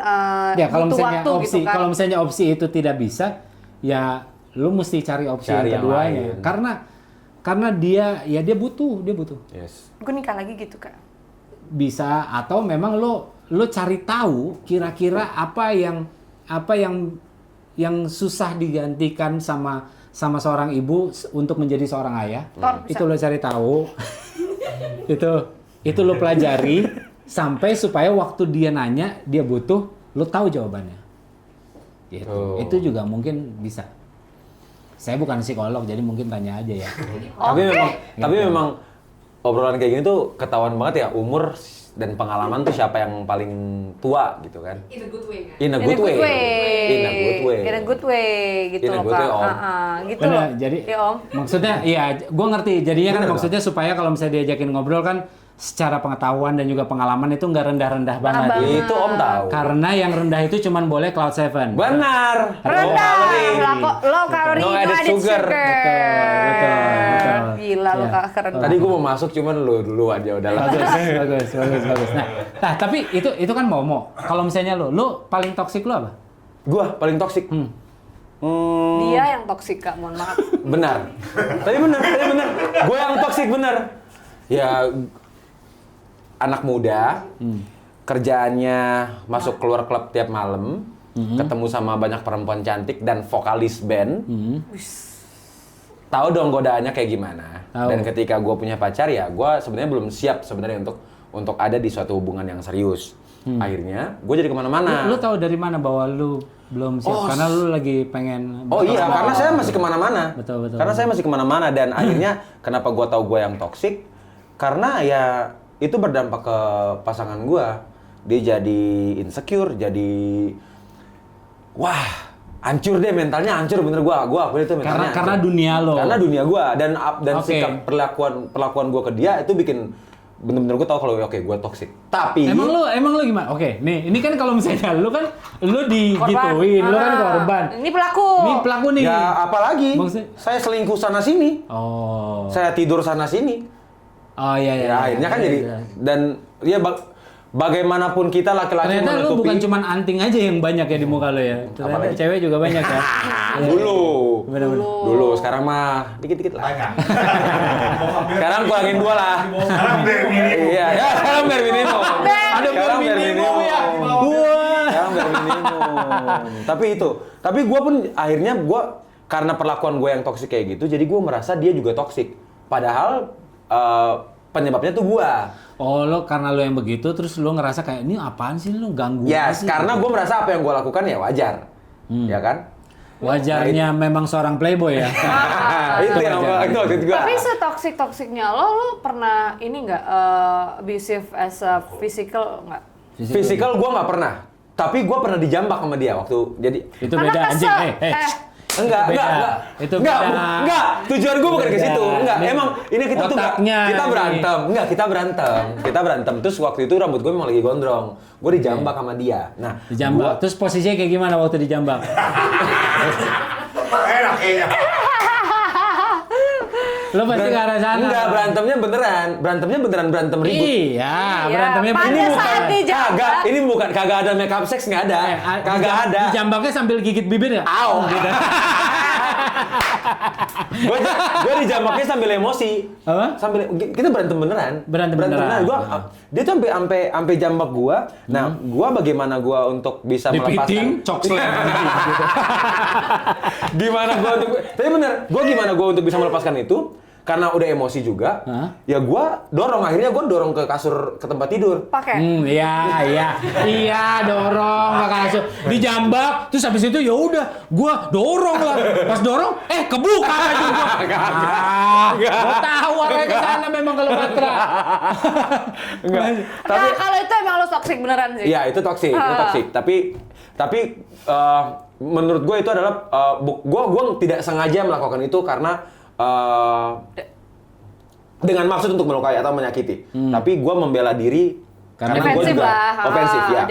ya kalau butuh misalnya waktu opsi gitu kan. kalau misalnya opsi itu tidak bisa ya lu mesti cari opsi Cari yang yang keduanya lain. karena dia butuh Yes. Gue nikah lagi gitu kak. bisa atau memang lo cari tahu kira-kira apa yang susah digantikan sama seorang ibu untuk menjadi seorang ayah. Tor, bisa. Itu lo cari tahu. itu lo pelajari sampai supaya waktu dia nanya dia butuh lo tahu jawabannya. Gitu. Oh. Itu juga mungkin bisa. Saya bukan psikolog jadi mungkin tanya aja ya. Tapi memang obrolan kayak gini tuh ketahuan banget ya umur dan pengalaman tuh siapa yang paling tua gitu kan. In a good way kan? In a good way. In a good way gitu In a loh good way, kak. Om. Gitu Bener, loh. jadi ya om. maksudnya iya gue ngerti jadinya kan Bener maksudnya supaya kalau misalnya diajakin ngobrol kan secara pengetahuan dan juga pengalaman itu nggak rendah-rendah banget. banget. Itu Om tahu. Karena yang rendah itu cuman boleh Cloud 7. Benar. Rendah, low calorie, No no added added sugar. Betul. Gila lu Ya. Kak, keren. Tadi gue mau masuk cuman lu dulu aja udahlah. bagus. Nah, tapi itu kan Momo. Kalau misalnya lu paling toksik lu apa? Gua paling toksik. Dia yang toksik Kak, mohon maaf. Benar. Tadi benar. Gue yang toksik benar. Ya anak muda, kerjaannya masuk keluar klub tiap malam, ketemu sama banyak perempuan cantik dan vokalis band. Tahu dong godaannya kayak gimana. Tahu. Dan ketika gue punya pacar ya, gue sebenarnya belum siap sebenarnya untuk ada di suatu hubungan yang serius. Akhirnya gue jadi kemana-mana. Lu tahu dari mana bahwa lu belum siap? Karena lu lagi pengen. Oh iya, karena saya masih kemana-mana. Betul. Karena saya masih kemana-mana dan akhirnya kenapa gue tahu gue yang toksik? Karena ya itu berdampak ke pasangan gue. Dia jadi insecure, jadi wah hancur deh mentalnya, hancur bener gue akuin itu mentalnya. Karena hancur. dunia lo. Karena dunia gue dan Oke. sikap perlakuan gue ke dia itu bikin bener-bener gue tahu kalau oke gue toksik. Tapi Emang lu gimana? Oke, nih ini kan kalau misalnya lu kan lu digituin, lu kan korban. Ini pelaku. Ini pelaku nih. ya apalagi Maksudnya? saya selingkuh sana sini, Oh. saya tidur sana sini. Oh iya. Ya, akhirnya kan jadi dan ya bagaimanapun kita laki-laki Ternyata lu menutupi bukan cuma anting aja yang banyak ya di muka lu ya. Ternyata Apalagi? cewek juga banyak ya. Bener-bener. dulu sekarang mah dikit-dikit lah. Sekarang kurangin 2 lah. Sekarang bare minimum. Iya, ya sekarang bare minimum. Ada Sekarang bare minimum ya. Wah. Sekarang bare minimum. Tapi gue pun akhirnya karena perlakuan gue yang toksik kayak gitu, jadi gue merasa dia juga toksik. Padahal penyebabnya tuh gue. Oh, lo karena lo yang begitu terus lo ngerasa kayak ini apaan sih lo ganggu Yes, sih? karena gue merasa apa yang gue lakukan ya wajar. Ya kan? Wajarnya memang seorang playboy ya. Itu yang itu maksud gue. Tapi setoksik-toksiknya lo pernah ini nggak abusive as a physical nggak? Physical gue nggak pernah. Tapi gue pernah dijambak sama dia waktu jadi. Itu Karena beda anjing. kesel. Enggak. Itu Enggak, beda. enggak. Tujuan gue bukan ke Beda. situ. Enggak, Ini emang ini kita tuh otaknya kita ini. berantem. Enggak, kita berantem. Terus waktu itu rambut gue memang lagi gondrong. Gue dijambak sama dia. Nah, Dijambak. Terus posisinya kayak gimana waktu dijambak? Enak kayaknya. Lo pasti ke arah sana. Enggak, berantemnya beneran berantem ribut. Iya, berantemnya pada begini. saat dijambak. Kagak, ini bukan kagak ada make up sex nggak ada. Kagak ada. Dijambaknya sambil gigit bibir ya? Au. Gue dijambaknya sambil emosi. Apa? Sambil kita berantem beneran. Berantem beneran. Dia tuh sampai jambak gua. Nah, gua bagaimana gua untuk bisa Dipiting, melepaskan cok slam. gimana gua untuk tapi bener, gimana gua untuk bisa melepaskan itu? Karena udah emosi juga, Hah? ya akhirnya gua dorong ke kasur ke tempat tidur. Pakai. Iya, dorong ke kasur, dijambak, terus habis itu ya udah, gua dorong lah, pas dorong, kebuka baju gua. Gua tahu arahnya ke sana memang kalau Patra. Enggak. Tapi Nah, kalau itu emang lo toxic beneran sih. iya, itu toksik, itu toksik. Tapi menurut gue itu adalah gua tidak sengaja melakukan itu karena dengan maksud untuk melukai atau menyakiti. Tapi gue membela diri Karena gua Ofensif juga lah. ofensif ya.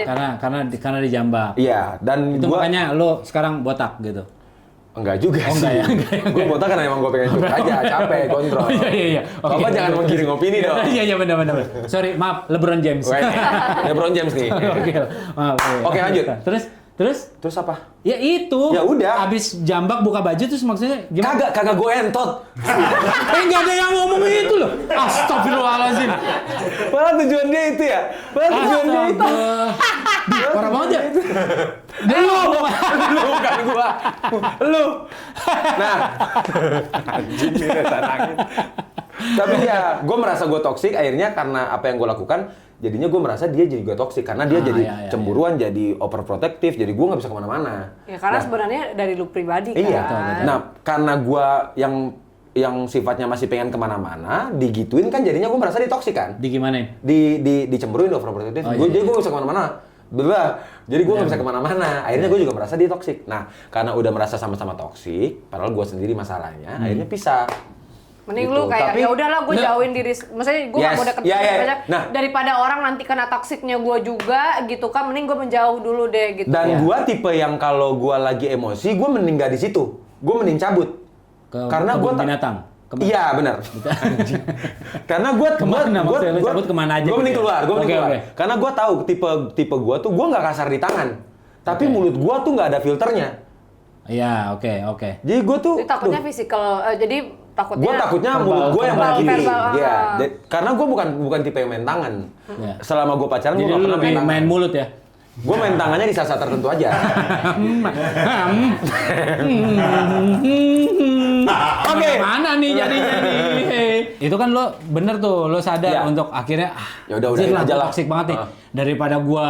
Karena dijambak. Iya, dan Itu gua makanya lo sekarang botak gitu. enggak juga Oh, sih. enggak ya, enggak ya. Gue botak karena emang gue pengen cuek aja, capek, kontrol. Oh iya. Bapak jangan menggiring opini dong. Iya benar. Sorry, maaf, LeBron James. Wait, LeBron James nih. Oke, maaf. Iya. Oke, lanjut. Terus apa? ya itu. Ya udah. Abis jambak buka baju terus maksudnya gimana? Kagak gue entot. Nggak ada yang ngomong itu loh. Astagfirullahaladzim. Padahal tujuan dia itu ya. Parah banget ya. Lu bukan gua. Lu. Nah. Anjing nih rasa nangis. Tapi ya, gue merasa gue toksik akhirnya karena apa yang gue lakukan, jadinya gue merasa dia juga toksik karena dia jadi cemburuan, jadi overprotective, jadi gue nggak bisa kemana-mana. Ya karena sebenarnya dari lu pribadi kan. Iya. Nah, karena gue yang sifatnya masih pengen kemana-mana, digituin kan jadinya gue merasa dia toksik kan. Di gimana? Dicemburuin overprotective. Jadi gue nggak bisa kemana-mana. Jadi gue nggak bisa kemana-mana. Akhirnya gue juga merasa dia toksik. Nah, karena udah merasa sama-sama toksik, padahal gue sendiri masalahnya, akhirnya pisah. Mending Gitu. lu kayak Tapi- ya udahlah gue jauhin diri, maksudnya gue gak Yes, mau deket iya, iya. banyak Nah. daripada orang nanti kena toksiknya gue juga gitu kan, mending gue menjauh dulu deh gitu. Dan gua tipe yang kalau gua lagi emosi, gua mending gak di situ. Gua mending cabut. Karena kebun gua binatang. Iya benar. Karena Kemana maksudnya? Lu cabut kemana aja Gue mending gitu ya? keluar, gue mending Oke, keluar. oke. Karena gue tahu tipe gue tuh gue nggak kasar di tangan, tapi mulut gue tuh nggak ada filternya. Iya, oke. Jadi gue tuh, Jadi takutnya physical, jadi takutnya. gue takutnya Verbal, mulut gue yang verbal, begini. verbal, Iya. ah. Karena gue bukan tipe yang main tangan. Iya. Selama gue pacaran gue Jadi nggak lu pernah lebih main tangan. main mulut ya? Gue main tangannya di saat-saat tertentu aja. Oke. Mana nih jadinya nih? Itu kan lo bener tuh, lo sadar Iya. untuk akhirnya Ya udah, anjir aja lah. toxic banget nih. Ah. Daripada gua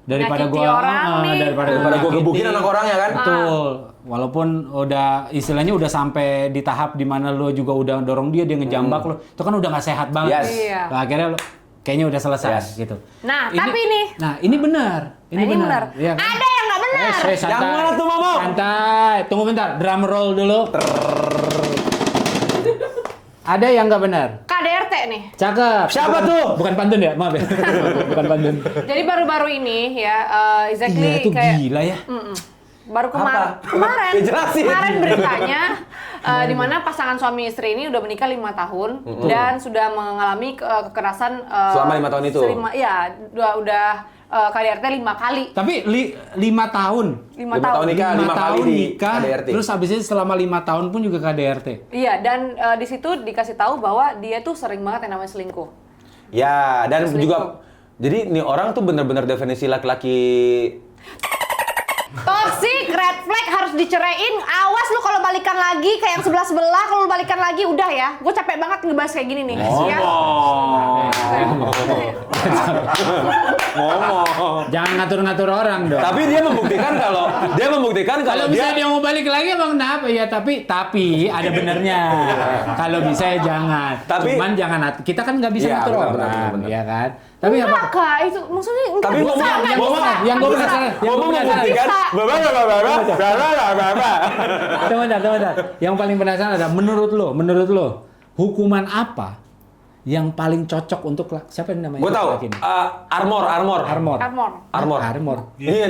Nyakiti orang nih. Daripada gue nyakitin. gebukin anak orang ya kan. Betul. Walaupun udah istilahnya udah sampai di tahap dimana lo juga udah dorong dia ngejambak lo. Itu kan udah nggak sehat banget. Yes. Iya. Nah, akhirnya lo kayaknya udah selesai Yes. gitu. Nah, tapi nih. Nah, ini benar. Ini benar. Iya kan? Ada yang nggak benar. Santai. Yang mana tuh, Momo? Santai. Tunggu bentar, drum roll dulu. Ada yang nggak benar. KDRT nih. Cakep. Siapa tuh? Bukan pantun ya, maaf ya. Bukan pantun. Jadi baru-baru ini ya, exactly Iya, itu kayak gila ya. baru Apa? kemarin Ya, jelasin. kemarin beritanya di mana pasangan suami istri ini udah menikah 5 tahun dan sudah mengalami kekerasan Selama 5 tahun itu? Iya, udah KDRT 5 kali. Tapi 5 tahun. 5 5 tahun nikah, 5 kali tahun di nikah, KDRT. terus habis itu selama 5 tahun pun juga KDRT. Iya, dan di situ dikasih tahu bahwa dia tuh sering banget yang namanya selingkuh. Ya, dan Selingkuh. juga jadi nih orang tuh bener-bener definisi laki-laki. Toxic, red flag, harus diceraiin. Awas lu kalau balikan lagi kayak yang sebelah-sebelah, kalau lu balikan lagi udah ya. Gue capek banget ngebahas kayak gini nih. Ya. Ngomong. Jangan ngatur-ngatur orang dong. Tapi dia membuktikan kalau Kalau bisa dia mau balik lagi emang kenapa ya? Tapi ada benernya. Kalau bisa ya jangan. Cuman jangan kita kan nggak bisa Iya, ngatur benar, orang, benar, benar. ya kan? Tapi Enggak, apa? Kak, itu maksudnya enggak Tapi bisa, ngomong- enggak ngomong- bisa. yang gue Enggak penasaran, bisa. yang gue ngomong penasaran. membuktikan. Tunggu bentar. Yang paling penasaran adalah menurut lo, hukuman apa yang paling cocok untuk siapa ini namanya? Gue tahu. Laki ini? Armor. Armor. Iya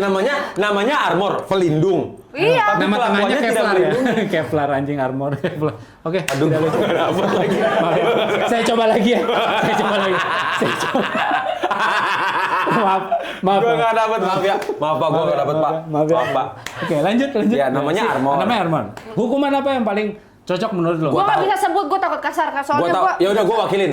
namanya armor, pelindung. Iya. Tapi Nama tengahnya kelakuannya tidak Kevlar ya. melindungi. Kevlar anjing armor Kevlar. Oke. Aduh, gue nggak dapet lagi. Maaf ya. Saya coba lagi ya. Maaf. Gue nggak dapet, maaf ya. Maaf Pak, gue nggak dapet Pak. Maaf ya. Pak. Oke, lanjut. Ya, namanya armor. Namanya armor. Hukuman apa yang paling cocok menurut lo? Gue nggak tahu. bisa sebut, gue takut kasar. Gue Soalnya tau. gue... Ya udah gue wakilin.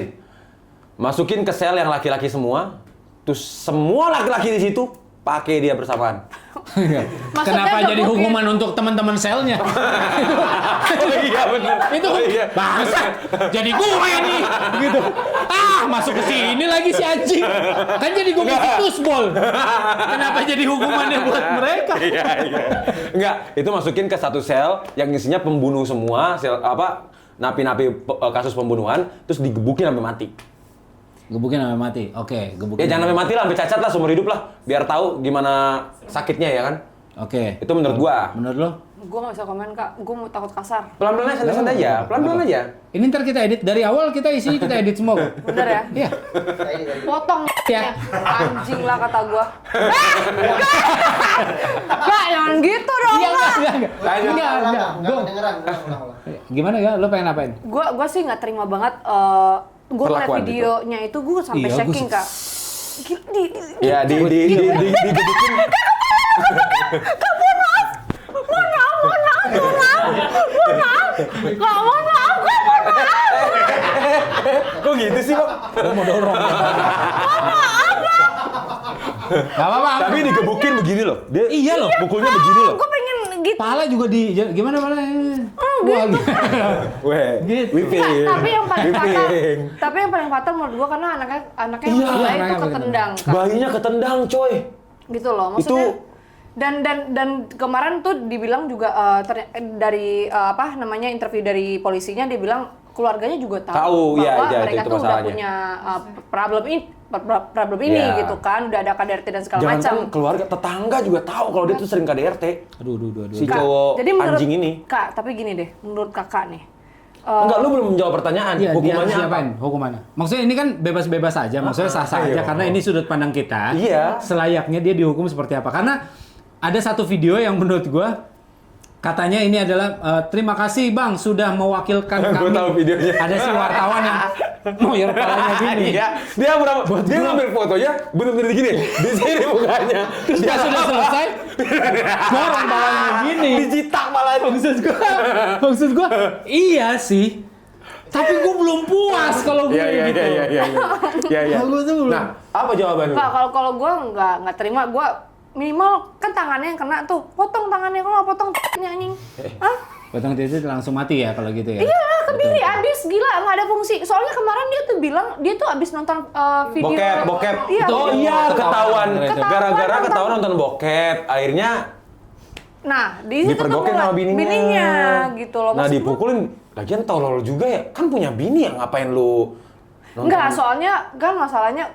Masukin ke sel yang laki-laki semua. Terus semua laki-laki di situ pakai dia bersamaan. Maksudnya Kenapa nggak jadi mungkin. hukuman untuk teman-teman selnya? Oh iya bener. Itu Oh, iya. bangsa. Jadi gue nih gitu. Masuk ke sini lagi si anjing. Kan jadi gue bikin tusbol. Kenapa jadi hukumannya buat mereka? Iya. Enggak, itu masukin ke satu sel yang isinya pembunuh semua, sel napi-napi kasus pembunuhan, terus digebukin sampai mati. Gebukin sampai mati. Oke, gebukin. Ya jangan sampai mati lah, sampai cacat lah seumur hidup lah, biar tahu gimana sakitnya ya kan. Oke. Itu menurut gua. Menurut lo? Gue nggak bisa komen, Kak. Gue mau takut kasar. Pelan-pelan aja, santai-santai aja. Pelan-pelan aja. Ini ntar kita edit dari awal, kita isi, kita edit semua. Bener ya? Iya. Potong Ya. anjing lah kata gue. Kak, jangan gitu dong, Iya, Kak. enggak. Gua Kedengeran, ulang. gimana ya? Lo pengen apain? Gue sih nggak terima banget. Gue ngeliat Perlakuan videonya itu gue sampai Iya, shaking, Kak. Ya digebukin. Mohon maaf, Kok gitu sih, Pak? Gue mau dorong. Gak apa-apa. Tapi digebukin begini loh. Dia Iya loh. pukulnya begini loh. gue pengen gitu. Pala juga gimana pala? Wah, Weh, Gitu. whipping. Tapi yang paling fatal, Whipping. tapi yang paling fatal menurut gue karena anaknya yang Iya, pertama itu anaknya ketendang, Kak. Bayinya ketendang, coy. Gitu loh, maksudnya. Dan kemarin tuh dibilang juga dari interview dari polisinya dia bilang keluarganya juga tahu Tahu, iya, bahwa iya, mereka itu tuh udah masalahnya. punya problem ini Iya. gitu kan, udah ada KDRT dan segala Jangan macam. kan keluarga tetangga juga tahu kalau dia tuh sering KDRT. Aduh. Si Kak, cowok jadi menurut anjing ini. Kak, tapi gini deh, menurut kakak nih, Enggak, lu belum menjawab pertanyaan. Iya, Hukumannya apa? diapain? Hukumannya. Maksudnya ini kan bebas-bebas aja, maksudnya sah-sah aja Ayo. karena ini sudut pandang kita. Iya. Selayaknya dia dihukum seperti apa? Karena ada satu video yang menurut gua katanya ini adalah terima kasih Bang sudah mewakilkan Gua kami. tahu videonya. Ada si wartawan yang ngoyor kepalanya gini. Iya. Dia berapa? Dia ngambil fotonya bener-bener gini. Di sini mukanya. Terus pas sudah selesai, orang kepalanya gini. Dijitak malah. Maksud gua, iya sih. Tapi gua belum puas kalau gue Iya. gitu. Iya. Gua tuh belum. Nah, apa jawaban lu? Nggak, kalau gue nggak terima, gue minimal kan tangannya yang kena tuh, potong tangannya, kalau nggak potong anjing. Hah? Potong titik langsung mati ya kalau gitu ya. Iya lah, kebiri abis, gila, nggak ada fungsi. Soalnya kemarin dia tuh bilang, dia tuh abis nonton video. Bokep. Iya. Oh iya, ketahuan. Gara-gara nonton- ketahuan nonton bokep. Akhirnya Nah, di situ tuh dipergokin mulai- sama bininya. bininya gitu loh. Nah, Maksud gua- dipukulin. Lagian tolol juga ya. Kan punya bini ya, ngapain lu nonton? Enggak, soalnya kan masalahnya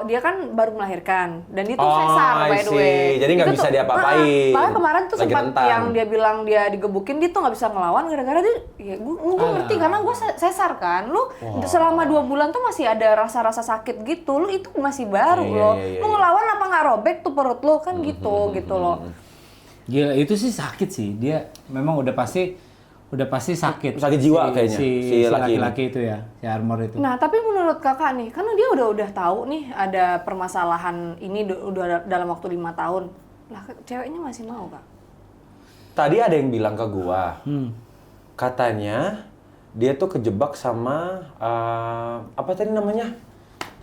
dia kan baru melahirkan dan itu sesar by I the see. way. Jadi nggak Itu bisa tuh- diapa-apain. Makanya kemarin tuh Lagi sempat rentan. yang dia bilang dia digebukin, dia tuh nggak bisa ngelawan gara-gara dia, ya gue ngerti karena gue sesar kan. Lu selama 2 bulan tuh masih ada rasa-rasa sakit gitu, lu itu masih baru Iya, loh. iya, Lu iya. ngelawan apa nggak robek tuh perut lu kan gitu loh. Gila, itu sih sakit sih. Dia memang udah pasti sakit. Sakit jiwa kayaknya, si si laki laki-laki itu ya, si Armor itu. Nah, tapi menurut kakak nih, karena dia udah tahu nih ada permasalahan ini udah dalam waktu 5 tahun. Lah, ceweknya masih mau, Kak? Tadi ada yang bilang ke gua, katanya dia tuh kejebak sama apa tadi namanya?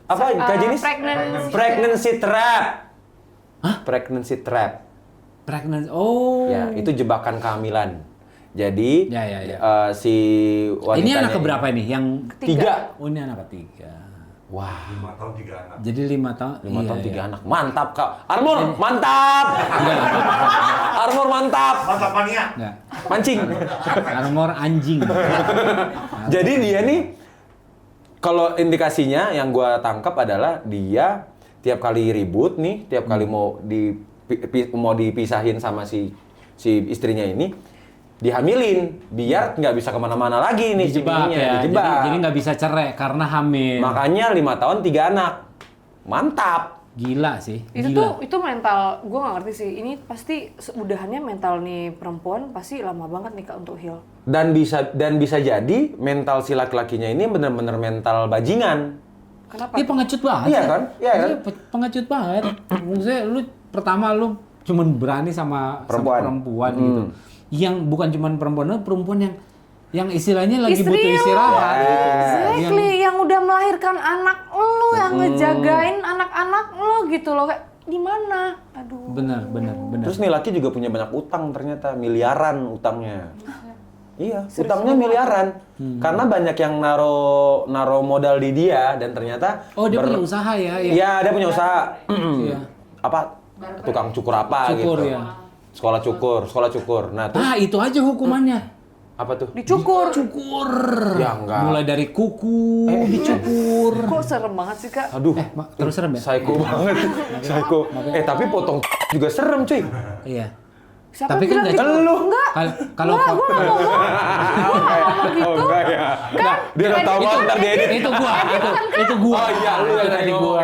Apa Kak Jenis? Pregnancy trap. Hah? Pregnancy trap. Pregnant. Oh. Ya, itu jebakan kehamilan. Jadi Ya. si wanitanya Ini anak keberapa ini? Yang Tiga. Oh, ini anak ketiga. Wah, 5 tahun 3 anak. Jadi 5 tahun. 5 tahun iya. 3 anak. Mantap, Kak. Armor, mantap. Armor mantap. Mantap mania. Enggak. Mancing. Armor anjing. Jadi dia nih kalau indikasinya yang gua tangkap adalah dia tiap kali ribut nih, tiap kali mau dipisahin sama si istrinya ini, dihamilin biar nggak bisa kemana-mana lagi nih si Dijebak bininya, ya. dijebak. Jadi nggak bisa cerai karena hamil. Makanya 5 tahun 3 anak. Mantap. Gila sih. Itu mental, gue nggak ngerti sih. Ini pasti udahannya mental nih perempuan pasti lama banget nih Kak untuk heal. Dan bisa jadi mental si laki-lakinya ini benar-benar mental bajingan. Kenapa? Dia pengecut banget. Iya ya. kan? Iya kan? Pengecut banget. Maksudnya lu pertama lu cuman berani sama perempuan gitu. Yang bukan cuman perempuan yang istilahnya lagi Istri butuh lu. istirahat gitu. Exactly, yang udah melahirkan anak lu, yang ngejagain anak-anak lu gitu loh. Kayak di mana? Aduh. Benar. Terus nih laki juga punya banyak utang ternyata, miliaran utangnya. Iya, utangnya miliaran. Karena banyak yang naro modal di dia dan ternyata Oh, dia punya usaha ya. Iya, dia punya usaha. Iya. Apa? Tukang cukur apa Cukur, gitu. ya. Sekolah cukur. Nah, terus Ah, itu aja hukumannya. apa tuh? Dicukur. Cukur. Ya enggak. Mulai dari kuku dicukur. Kok serem banget sih Kak? Aduh, Terus serem ya? psycho banget. Psycho. Tapi potong juga serem, cuy. Iya. Siapa Tapi kan bilang nggak gitu? Lu. Enggak. Kalau Enggak, gue nggak ngomong. Gue nggak ngomong gitu. Oh, enggak ya. Kan Dia udah tahu banget ntar dia edit. itu gua, itu gua. Oh iya, lu yang tadi gua.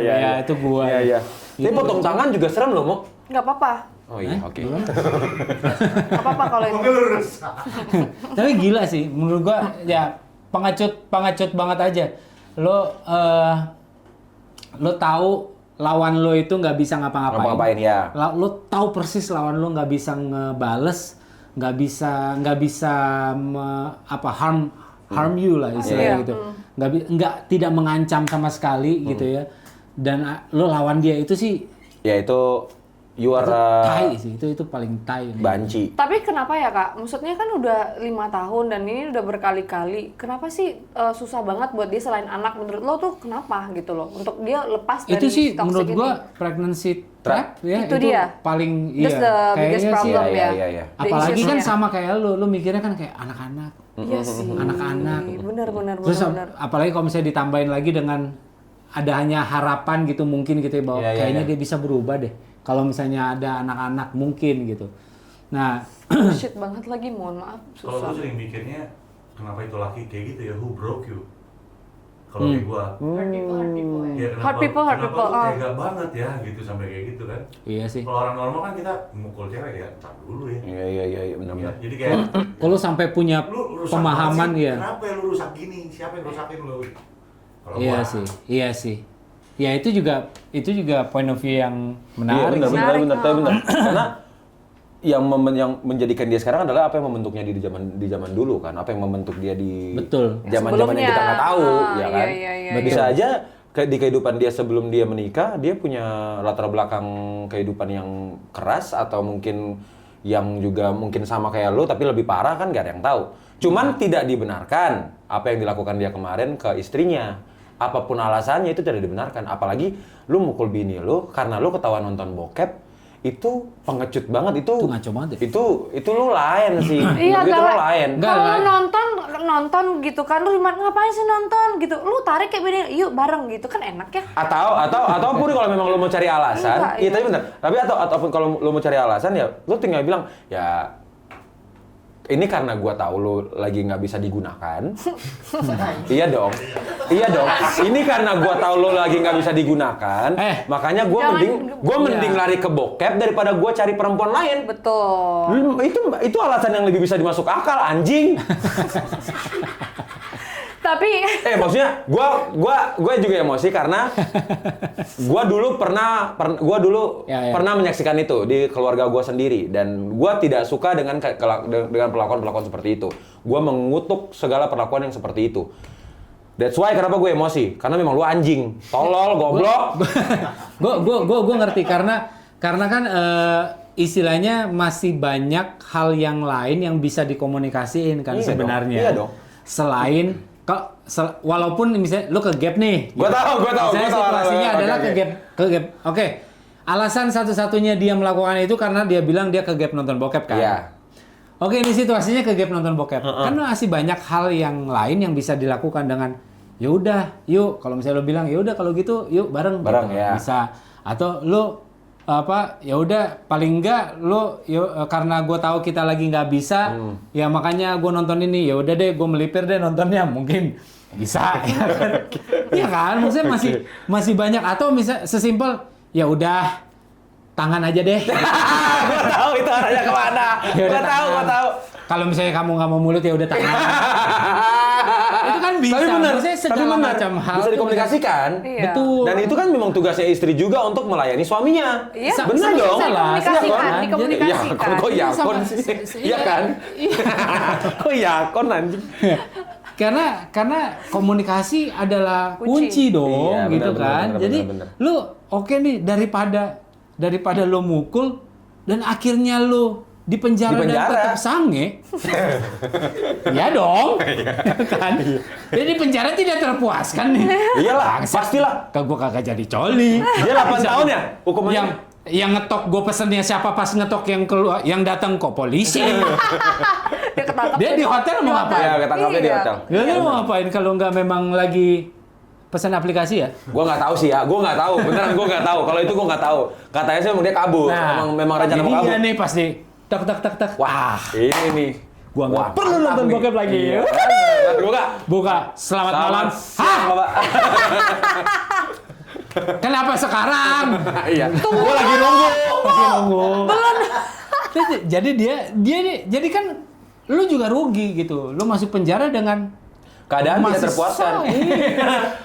Ya, itu gua. Iya. Tapi potong tangan juga serem loh, Mo. Nggak apa-apa. Oh iya, oke. Nggak apa-apa kalau itu. Mobil lurus. Tapi gila sih, menurut gua ya pengecut banget aja. Lo tahu lawan lo itu nggak bisa ngapa-ngapain. Ngapa-ngapain ya. Lo tahu persis lawan lo nggak bisa ngebales, nggak bisa harm you lah istilahnya Iya. gitu. Tidak mengancam sama sekali gitu ya. Dan lo lawan dia itu sih Ya itu you are tai sih, itu paling tai. banci. Tapi kenapa ya Kak? Maksudnya kan udah 5 tahun dan ini udah berkali-kali. Kenapa sih susah banget buat dia selain anak? Menurut lo tuh kenapa gitu loh? Untuk dia lepas dari Itu sih toxic menurut ini. gua pregnancy trap ya Itu dia. paling That's the biggest kayaknya sih. problem Iya, ya. iya, iya. The Apalagi kan issues-nya. sama kayak lu mikirnya kan kayak anak-anak. Iya sih. Anak-anak. Bener. Terus apalagi kalau misalnya ditambahin lagi dengan adanya harapan gitu mungkin gitu ya, bahwa Iya, iya, kayaknya iya. dia bisa berubah deh. Kalau misalnya ada anak-anak mungkin gitu. Nah, Shit banget lagi, mohon maaf. Kalau Susah. gue sering mikirnya kenapa itu laki kayak gitu ya, who broke you? Kalau kayak gua, Hurt people ya. ya Hurt people, kenapa tuh ah. tega banget ya gitu sampai kayak gitu kan? Iya sih. Kalau orang normal kan kita mukul cewek ya, tar dulu ya. Iya benar-benar. Jadi kayak Kalau sampai punya lu rusak pemahaman banget sih. ya. Kenapa ya lu rusak gini? Siapa yang rusakin lu? Kalau Iya gua, sih, iya sih. Ya itu juga point of view yang menarik. Iya sih. benar. Karena yang menjadikan dia sekarang adalah apa yang membentuknya di zaman dulu kan, apa yang membentuk dia di Betul. zaman yang kita nggak tahu, ya kan. Iya. Bisa aja di kehidupan dia sebelum dia menikah, dia punya latar belakang kehidupan yang keras atau mungkin yang juga mungkin sama kayak lo tapi lebih parah kan, nggak ada yang tahu. Cuman tidak dibenarkan apa yang dilakukan dia kemarin ke istrinya. Apapun alasannya itu tidak dibenarkan. Apalagi lu mukul bini lu karena lu ketahuan nonton bokep, itu pengecut banget itu. Itu ngaco banget ya? Itu lu lain sih. Iya, Menurut gue itu lu lain. Kalau nonton gitu kan, lu ngapain sih nonton gitu? Lu tarik kayak bini, yuk bareng gitu kan enak ya. Ataupun kalau memang lu mau cari alasan, Enggak, iya iya. tapi benar. Tapi ataupun kalau lu mau cari alasan ya lu tinggal bilang, ya ini karena gua tahu lu lagi nggak bisa digunakan. Iya dong. Ini karena gua tahu lu lagi nggak bisa digunakan. Makanya gua mending lari ke bokep daripada gua cari perempuan lain. Betul. Itu alasan yang lebih bisa dimasuk akal, anjing. Tapi Maksudnya gua juga emosi karena gua dulu pernah menyaksikan itu di keluarga gua sendiri dan gua tidak suka dengan perlakuan seperti itu. Gua mengutuk segala perlakuan yang seperti itu. That's why kenapa gue emosi, karena memang lu anjing, tolol, goblok. Gue ngerti karena kan istilahnya masih banyak hal yang lain yang bisa dikomunikasiin kan Iya sebenarnya. dong, iya dong. Selain walaupun misalnya lu ke gap nih. Gua tahu. Situasinya adalah Oke. ke gap. Oke. Alasan satu-satunya dia melakukan itu karena dia bilang dia ke gap nonton bokep kan. Iya. Oke, ini situasinya ke gap nonton bokep. Kan masih banyak hal yang lain yang bisa dilakukan dengan ya udah, yuk kalau misalnya lu bilang ya udah kalau gitu yuk bareng gitu. Ya. Bisa. Atau lu ya udah paling enggak lu karena gue tahu kita lagi nggak bisa ya makanya gue nonton ini, ya udah deh gue melipir deh nontonnya, mungkin bisa. Ya kan? Ya kan, maksudnya masih banyak. Atau misal sesimpel ya udah tangan aja deh. Gua tahu itu arahnya kemana. Ya udah Gua tahu. Kalau misalnya kamu nggak mau mulut ya udah tangan. Itu kan bisa. Tapi benar, Maksudnya segala macam hal bisa tuh dikomunikasikan. Iya. Betul. Dan itu kan memang tugasnya istri juga untuk melayani suaminya. Iya, benar bisa dong. dikomunikasikan, Iya, dikomunikasikan. Iya, kok yakon sih? Iya kan? Kok yakon anjing? Karena komunikasi adalah kunci dong, Iya, gitu benar, kan. benar, Jadi benar. lu oke nih daripada lu mukul dan akhirnya lu di penjara dan tetap sange. Ya dong. Kan? Jadi di penjara tidak terpuaskan nih. Iyalah, pastilah. Gua kagak jadi coli. Dia 8 tahun ya hukumannya. Yang ngetok gue pesennya siapa, pas ngetok yang keluar yang datang kok polisi. Dia ketangkap. Dia di hotel mau ngapain? Ya, ketangkapnya di Iya. hotel. Dia mau ngapain kalau nggak memang lagi pesan aplikasi ya? Gua nggak tahu sih ya, gua nggak tahu. Beneran gua nggak tahu. Kalau itu gua nggak tahu. Katanya sih dia kabur. Memang rencana jadi mau kabur. dia nih pas nih tak. Wah, ini nih. Gua nggak Wah, perlu mantap nonton nih. bokep lagi. Iya. Buka. Buka. Selamat malam. siang, Bapak. Kenapa sekarang? Iya. Gua lagi nunggu. Masih nunggu. Belum. Jadi dia nih, jadi kan lu juga rugi gitu. Lu masuk penjara dengan Keadaan masih tidak terpuaskan.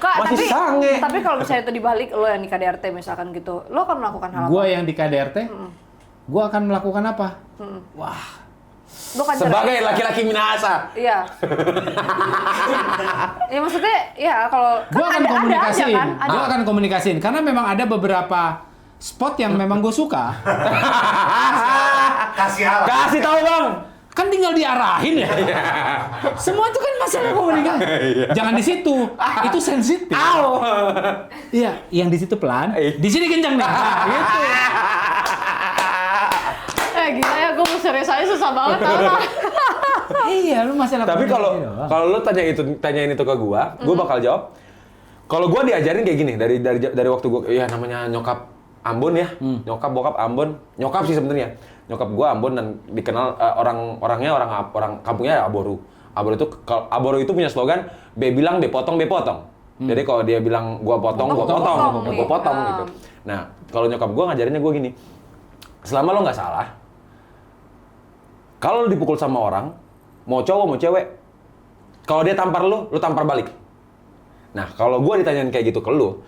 Kak, Masih sange. tapi kalau misalnya itu dibalik lo yang di KDRT misalkan gitu, lo akan melakukan hal apa? gua yang di KDRT. Gua akan melakukan apa? Wah, Lo kan Sebagai laki-laki Minahasa. Iya. Ya maksudnya ya kalau gue akan ada komunikasiin. aja kan? Ada. Gue akan komunikasiin karena memang ada beberapa spot yang memang gue suka. Kasih alat. Kasih tahu, Bang. Kan tinggal diarahin ya. Semua itu kan masalah komunikasi. Jangan di situ. Itu sensitif. Iya, yang di situ pelan. Di sini kencang nih. Nah, gitu. Gila ya, gue mau serius aja susah banget tau lah. Iya, lu masalah Tapi komunikasi doang. kalau lu tanyain itu ke gua bakal jawab. Kalau gua diajarin kayak gini dari waktu gua ya namanya nyokap Ambon ya. Nyokap bokap Ambon. Nyokap sih sebenarnya. Nyokap gua Ambon dan dikenal orang kampungnya Aboru. Aboro itu punya slogan B bilang B potong. Jadi kalau dia bilang gua potong, gua potong gitu. Nah, kalau nyokap gua ngajarinnya gua gini. Selama lo nggak salah, kalau lo dipukul sama orang, mau cowok mau cewek, kalau dia tampar lo tampar balik. Nah, kalau gua ditanyain kayak gitu ke lo,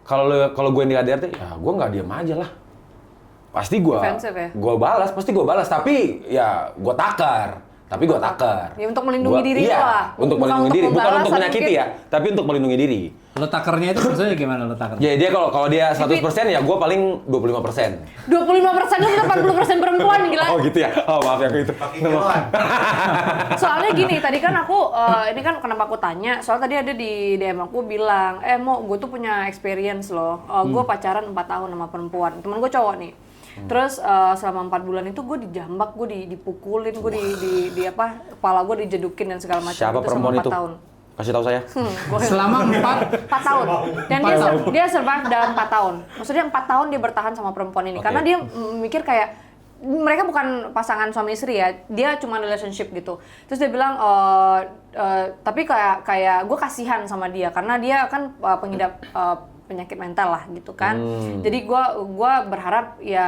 kalau gue yang di RT, ya gue nggak diem aja lah. Pasti gue balas, tapi ya gue takar. Ya untuk melindungi diri lo lah. Untuk melindungi diri, bukan untuk menyakiti ya, tapi untuk melindungi diri. Lo takernya itu maksudnya gimana lo takernya? Ya dia kalau dia 100% ya gue paling 25%. 25% lu 80% perempuan gila. Oh gitu ya? Oh maaf ya itu. Soalnya gini, tadi kan aku, ini kan kenapa aku tanya, soalnya tadi ada di DM aku bilang, Mo, gue tuh punya experience loh, gue pacaran 4 tahun sama perempuan, temen gue cowok nih. Terus selama 4 bulan itu gue dijambak, gue dipukulin, gue di apa, kepala gue dijedukin dan segala macam. Siapa itu perempuan selama 4 itu? tahun. Kasih tahu saya. Selama 4 tahun. Dan dia survive dalam 4 tahun. Maksudnya 4 tahun dia bertahan sama perempuan ini. Okay. Karena dia mikir kayak, mereka bukan pasangan suami istri ya, dia cuma relationship gitu. Terus dia bilang, tapi kayak gue kasihan sama dia karena dia kan pengidap penyakit mental lah gitu kan. Jadi gue berharap ya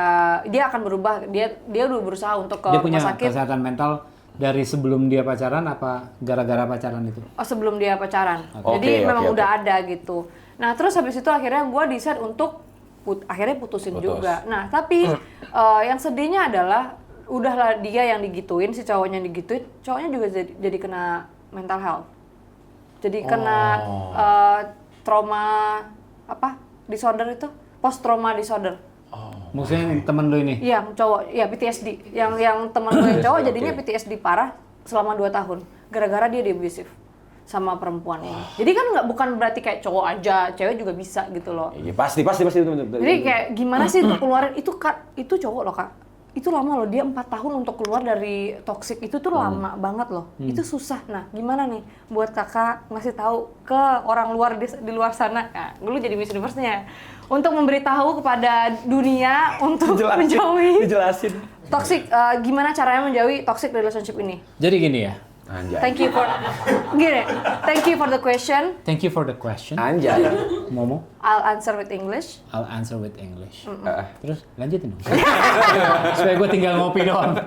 dia akan berubah. Dia udah berusaha untuk ke dia punya rumah sakit. kesehatan mental dari sebelum dia pacaran apa gara-gara pacaran itu? Oh, sebelum dia pacaran. Okay. Jadi Oke, memang oke. udah ada gitu. Nah terus habis itu akhirnya gue decide untuk akhirnya putusin juga. Nah tapi yang sedihnya adalah udahlah dia yang digituin, si cowoknya yang digituin, cowoknya juga jadi kena mental health. Jadi kena trauma apa disorder itu, post trauma disorder. Maksudnya temen lu ini? Iya cowok, ya PTSD. Yang teman gue yang cowok jadinya PTSD parah selama 2 tahun gara-gara dia abusive sama perempuan ini. Jadi kan bukan berarti kayak cowok aja, cewek juga bisa gitu loh. Iya pasti. Jadi kayak gimana sih untuk keluarin itu cowok loh Kak. Itu lama loh, dia 4 tahun untuk keluar dari toxic itu tuh lama banget loh. Itu susah. Nah, gimana nih buat Kakak ngasih tahu ke orang luar di luar sana. Nah, dulu jadi Miss Universe-nya. Untuk memberitahu kepada dunia untuk menjauhi Dijelasin. toxic, gimana caranya menjauhi toxic relationship ini. Jadi gini ya. Anjay. Thank you for the question. Thank you for the question. Anjay. Momo, I'll answer with English. I'll answer with English. Terus lanjutin dong. Supaya gue tinggal ngopi doang.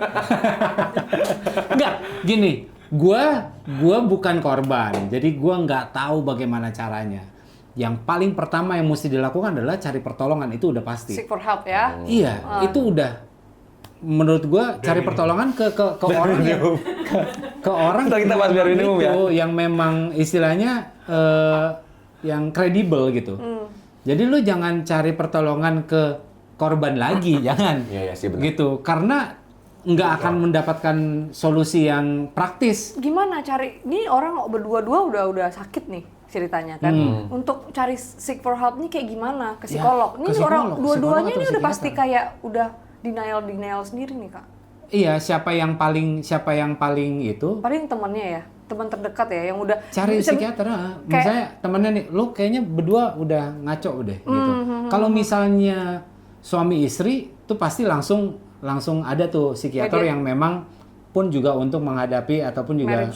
Enggak, gini. Gua bukan korban. Jadi gua nggak tahu bagaimana caranya. Yang paling pertama yang mesti dilakukan adalah cari pertolongan, itu udah pasti. Seek for help ya. Iya, itu udah. Menurut gua cari pertolongan ke orang yang ke orang Ntar kita bahas biar minimum ya. yang memang istilahnya yang kredibel gitu. Jadi lu jangan cari pertolongan ke korban lagi, jangan. Iya sih benar. Gitu, karena nggak akan mendapatkan solusi yang praktis. Gimana cari? Ini orang berdua-dua udah sakit nih ceritanya kan. Untuk cari seek for help nih kayak gimana? Ke psikolog. Ini ke psikolog, orang dua-duanya psikolog ini atau udah pasti psikiater. kayak udah denial sendiri nih Kak. Iya, siapa yang paling itu Paling temennya ya, teman terdekat ya yang udah cari psikiater. Misalnya temennya nih, lu kayaknya berdua udah ngaco udah gitu. Kalau misalnya suami istri tuh pasti langsung ada tuh psikiater yang memang pun juga untuk menghadapi ataupun juga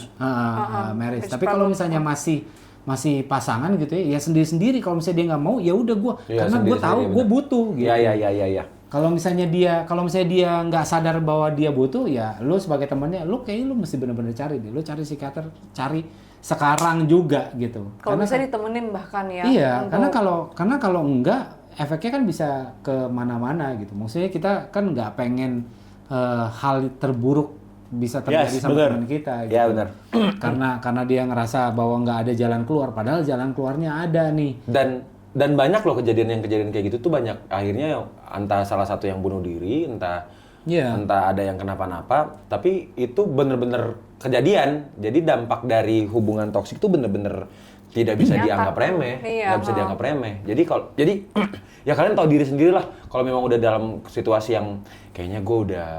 marriage. Tapi kalau misalnya masih pasangan gitu ya sendiri-sendiri. Kalau misalnya dia nggak mau, ya udah gue, karena gue tahu gue butuh gitu. Iya. Kalau misalnya dia nggak sadar bahwa dia butuh, ya lu sebagai temannya, kayaknya lu mesti bener-bener cari deh. Lu cari psikiater, cari sekarang juga gitu. kalau bisa ditemenin bahkan ya. Iya, untuk- karena kalau enggak, efeknya kan bisa ke mana-mana gitu. Maksudnya kita kan nggak pengen hal terburuk bisa terjadi sama teman kita. Gitu. Iya benar. Karena dia ngerasa bahwa nggak ada jalan keluar, padahal jalan keluarnya ada nih. Dan banyak loh kejadian kayak gitu tuh banyak akhirnya entah salah satu yang bunuh diri, entah ada yang kenapa-napa, tapi itu bener-bener kejadian. Jadi dampak dari hubungan toksik itu bener-bener tidak bisa dianggap remeh, nggak bisa dianggap remeh. Jadi ya kalian tahu diri sendiri lah. Kalau memang udah dalam situasi yang kayaknya gue udah